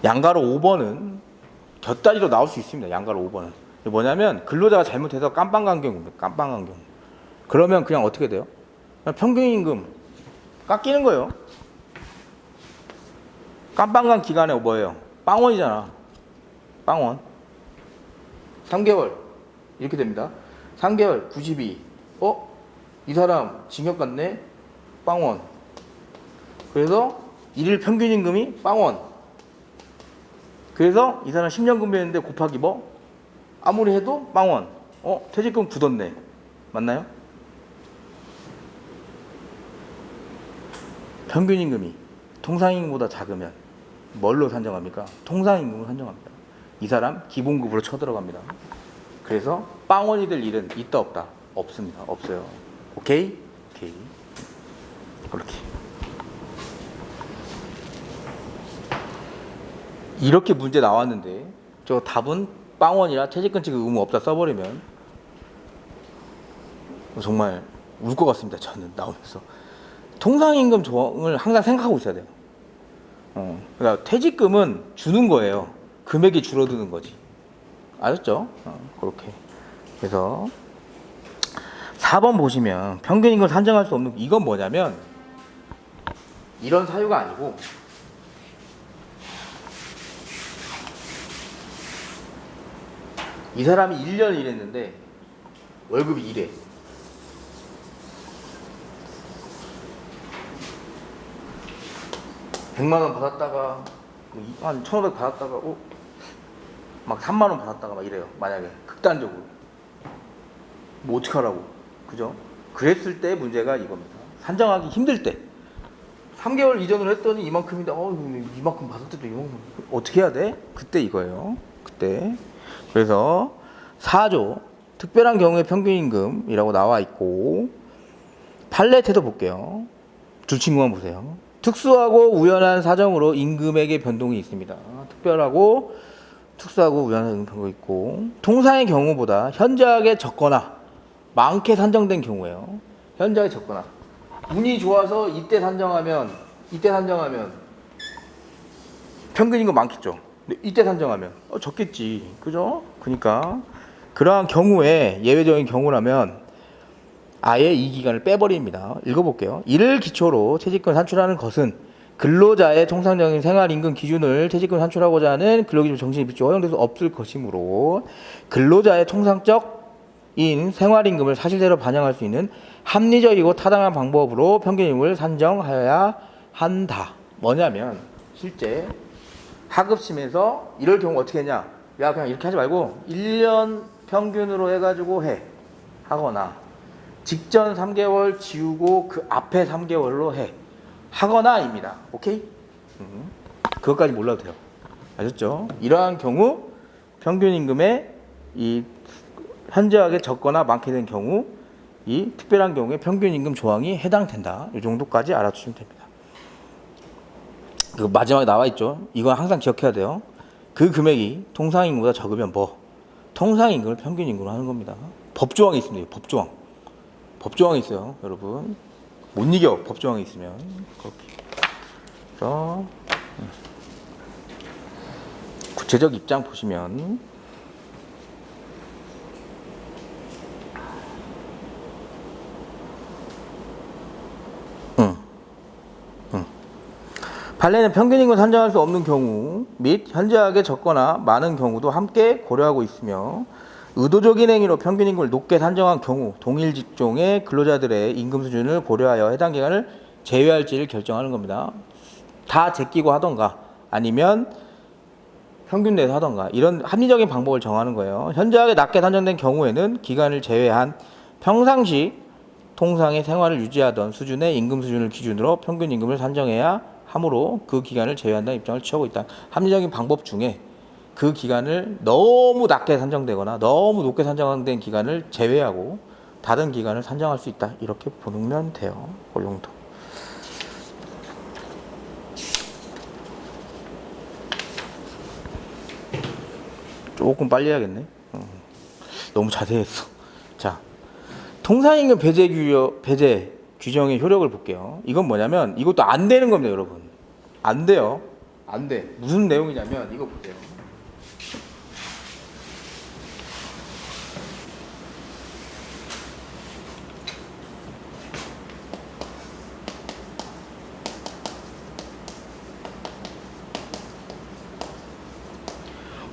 양가로 5번은 곁다리로 나올 수 있습니다. 양가로 5번은. 뭐냐면 근로자가 잘못해서 깜빵 간 경우입니다. 깜빵 간 경우. 그러면 그냥 어떻게 돼요? 그냥 평균임금 깎이는 거예요. 깜빵 간 기간에 뭐예요? 빵원이잖아. 빵원. 3개월 이렇게 됩니다. 3개월 92. 이 사람 징역 갔네? 빵원. 그래서 일일 평균임금이 빵원. 그래서 이 사람 10년 근무했는데 곱하기 뭐? 아무리 해도 빵원. 퇴직금 굳었네. 맞나요? 평균임금이 통상임금보다 작으면 뭘로 산정합니까? 통상임금으로 산정합니다. 이 사람 기본급으로 쳐들어갑니다. 그래서 빵원이 될 일은 있다 없다? 없습니다. 없어요. 오케이? 오케이. 그렇게. 이렇게 문제 나왔는데 저 답은 빵원이라 퇴직금 지급 의무 없다 써버리면 정말 울 것 같습니다. 저는 나오면서. 통상임금 조항을 항상 생각하고 있어야 돼요. 그러니까 퇴직금은 주는 거예요. 금액이 줄어드는 거지. 알았죠? 그렇게. 그래서 4번 보시면 평균임금을 산정할 수 없는 이건 뭐냐면 이런 사유가 아니고 이 사람이 1년 일했는데 월급이 1회. $100만 받았다가 한 1,500 받았다가 막 3만 원 받았다가 막 이래요. 만약에 극단적으로 뭐 어떻게 하라고, 그죠? 그랬을 때 문제가 이겁니다. 산정하기 힘들 때 3개월 이전으로 했더니 이만큼인데 이만큼 받을 때도 이만큼 어떻게 해야 돼? 그때 이거예요. 그때. 그래서 4조 특별한 경우에 평균임금이라고 나와 있고 판례 태도 볼게요. 두 친구만 보세요. 특수하고 우연한 사정으로 임금액의 변동이 있습니다. 특수하고 우연한 변동이 있고 통상의 경우보다 현저하게 적거나 많게 산정된 경우예요. 현저하게 적거나 운이 좋아서 이때 산정하면 평균임금 많겠죠. 근데 이때 산정하면 적겠지, 그죠? 그러니까 그러한 경우에 예외적인 경우라면 아예 이 기간을 빼버립니다. 읽어볼게요. 이를 기초로 퇴직금 산출하는 것은 근로자의 통상적인 생활임금 기준을 퇴직금 산출하고자 하는 근로기준 정신이 비추어 허용될 수 없을 것이므로 근로자의 통상적인 생활임금을 사실대로 반영할 수 있는 합리적이고 타당한 방법으로 평균임금을 산정하여야 한다. 뭐냐면 실제 하급심에서 이럴 경우 어떻게 했냐? 야 그냥 이렇게 하지 말고 1년 평균으로 해가지고 하거나 직전 3개월 지우고 그 앞에 3개월로 하거나입니다. 오케이? 그것까지 몰라도 돼요. 아셨죠? 이러한 경우 평균 임금의 이 현저하게 적거나 많게 된 경우 이 특별한 경우에 평균 임금 조항이 해당된다. 이 정도까지 알아두시면 됩니다. 그 마지막에 나와 있죠. 이건 항상 기억해야 돼요. 그 금액이 통상 임금보다 적으면 뭐 통상 임금을 평균 임금으로 하는 겁니다. 법조항이 있습니다. 법조항. 법조항이 있어요, 여러분. 못 이겨 법조항이 있으면. 그렇게. 그래서 구체적 입장 보시면 판례는 평균 임금을 산정할 수 없는 경우 및 현저하게 적거나 많은 경우도 함께 고려하고 있으며 의도적인 행위로 평균 임금을 높게 산정한 경우 동일 직종의 근로자들의 임금 수준을 고려하여 해당 기간을 제외할지를 결정하는 겁니다. 다 제끼고 하던가 아니면 평균 내에서 하던가 이런 합리적인 방법을 정하는 거예요. 현저하게 낮게 산정된 경우에는 기간을 제외한 평상시 통상의 생활을 유지하던 수준의 임금 수준을 기준으로 평균 임금을 산정해야 하므로 그 기간을 제외한다는 입장을 취하고 있다. 합리적인 방법 중에 그 기간을 너무 낮게 산정되거나 너무 높게 산정된 기간을 제외하고 다른 기간을 산정할 수 있다. 이렇게 보면 돼요. 그 정도. 조금 빨리 해야겠네. 너무 자세했어. 자, 통상임금 배제 규정의 효력을 볼게요. 이건 뭐냐면 이것도 안 되는 겁니다, 여러분. 안 돼요. 안 돼. 무슨 내용이냐면 이거 보세요.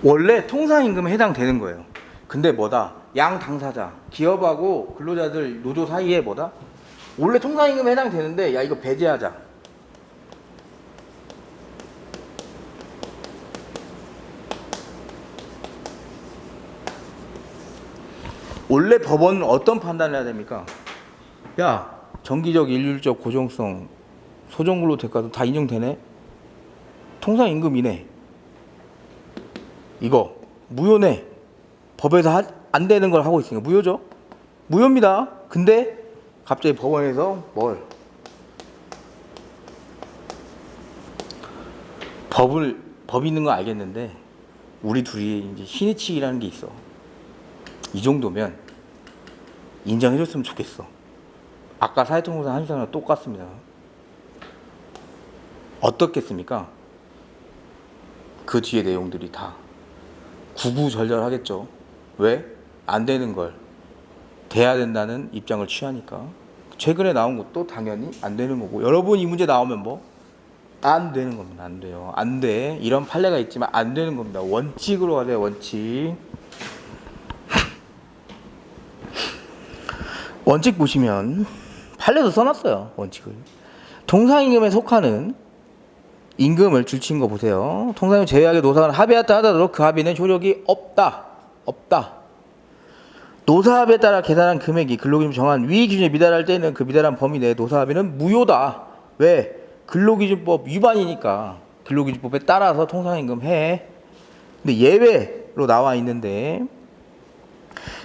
원래 통상임금에 해당되는 거예요. 근데 뭐다? 양 당사자, 기업하고 근로자들 노조 사이에 뭐다? 원래 통상임금에 해당되는데 야 이거 배제하자. 원래 법원은 어떤 판단을 해야 됩니까? 야 정기적 일률적 고정성 소정근로 대가도 다 인정되네? 통상임금이네. 이거 무효네. 법에서 안 되는 걸 하고 있으니까 무효죠. 무효입니다. 근데 갑자기 법원에서 법 있는 거 알겠는데 우리 둘이 이제 신의칙이라는 게 있어. 이 정도면 인정해줬으면 좋겠어. 아까 사회통상 한시장이랑 똑같습니다. 어떻겠습니까? 그 뒤에 내용들이 다 구구절절하겠죠. 왜? 안 되는 걸 돼야 된다는 입장을 취하니까. 최근에 나온 것도 당연히 안 되는 거고 여러분 이 문제 나오면 뭐? 안 되는 겁니다. 안 돼요. 안 돼. 이런 판례가 있지만 안 되는 겁니다. 원칙으로 가세요. 원칙. 원칙 보시면 판례도 써놨어요. 원칙을. 통상임금에 속하는 임금을 줄친 거 보세요. 통상임금 제외하게 노사간 합의했다 하더라도 그 합의는 효력이 없다. 노사합의에 따라 계산한 금액이 근로기준 정한 위 기준에 미달할 때는 그 미달한 범위 내에 노사합의는 무효다. 왜? 근로기준법 위반이니까 근로기준법에 따라서 통상임금 해. 근데 예외로 나와 있는데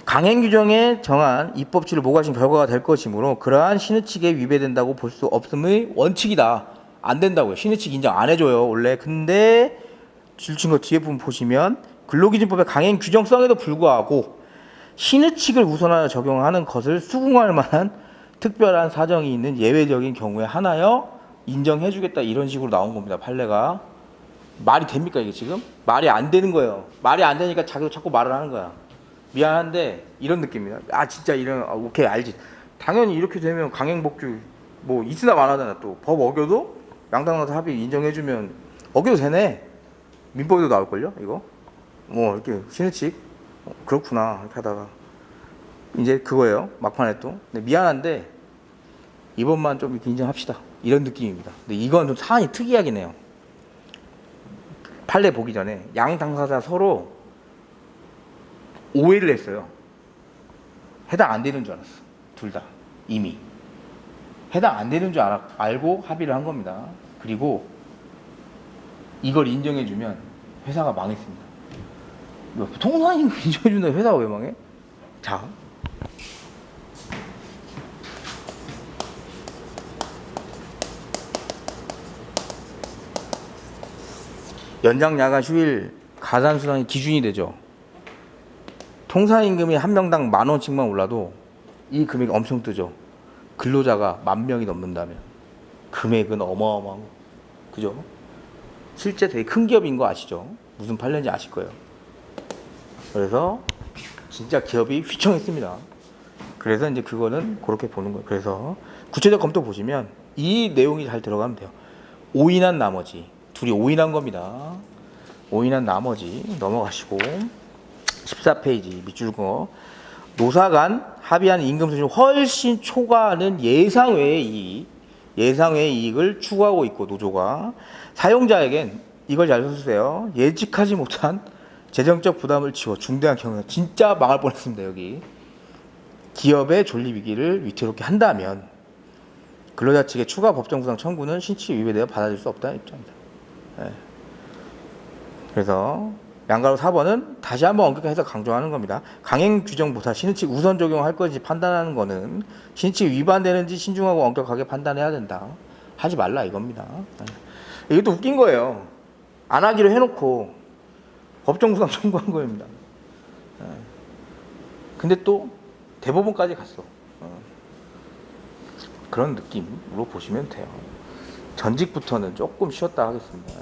강행규정에 정한 입법치를 모과신 결과가 될 것이므로 그러한 신의칙에 위배된다고 볼 수 없음의 원칙이다. 안 된다고요. 신의칙 인정 안 해줘요 원래. 근데 줄친 거 뒤에 부분 보시면 근로기준법의 강행 규정성에도 불구하고 신의칙을 우선하여 적용하는 것을 수긍할 만한 특별한 사정이 있는 예외적인 경우에 하나여 인정해주겠다. 이런 식으로 나온 겁니다. 판례가. 말이 됩니까 이게 지금? 말이 안 되는 거예요. 말이 안 되니까 자꾸 말을 하는 거야. 미안한데 이런 느낌이야. 아 진짜 이런 오케이 알지. 당연히 이렇게 되면 강행복주 뭐 있으나 마나잖아. 또 법 어겨도 양당나서 합의 인정해주면 어겨도 되네. 민법에도 나올걸요 이거. 뭐 이렇게 신의칙 그렇구나 이렇게 하다가 이제 그거예요 막판에 또. 근데 미안한데 이번만 좀 이렇게 인정합시다 이런 느낌입니다. 근데 이건 좀 사안이 특이하긴 해요. 판례 보기 전에 양 당사자 서로 오해를 했어요. 해당 안 되는 줄 알았어. 둘 다 이미 해당 안 되는 줄 알고 합의를 한 겁니다. 그리고 이걸 인정해주면 회사가 망했습니다. 통상임금 인정해준다고 회사가 왜 망해? 자, 연장 야간 휴일 가산수당이 기준이 되죠. 통상임금이 한 명당 10,000원씩만 올라도 이 금액이 엄청 뜨죠. 근로자가 10,000명이 넘는다면 금액은 어마어마한 거. 그죠? 실제 되게 큰 기업인 거 아시죠? 무슨 판례인지 아실 거예요. 그래서 진짜 기업이 휘청했습니다. 그래서 이제 그거는 그렇게 보는 거예요. 그래서 구체적 검토 보시면 이 내용이 잘 들어가면 돼요. 오인한 나머지, 둘이 오인한 겁니다. 오인한 나머지 넘어가시고 14페이지 밑줄 거 노사 간 합의한 임금 수준을 훨씬 초과하는 예상외의 이익을 추구하고 있고 노조가 사용자에겐 이걸 잘 써주세요. 예측하지 못한 재정적 부담을 지워 중대한 경우에 진짜 망할 뻔했습니다. 여기 기업의 존립 위기를 위태롭게 한다면 근로자 측의 추가 법정 부상 청구는 신체 위배되어 받아들일 수 없다는 입장입니다. 네. 그래서 양가로 4번은 다시 한번 엄격해서 강조하는 겁니다. 강행 규정보다 신의칙 우선 적용할 것인지 판단하는 것은 신의칙 위반되는지 신중하고 엄격하게 판단해야 된다. 하지 말라 이겁니다. 네. 이게 또 웃긴 거예요. 안 하기로 해놓고 법정 부상 청구한 겁니다. 네. 근데 또 대법원까지 갔어. 그런 느낌으로 보시면 돼요. 전직부터는 조금 쉬었다 하겠습니다.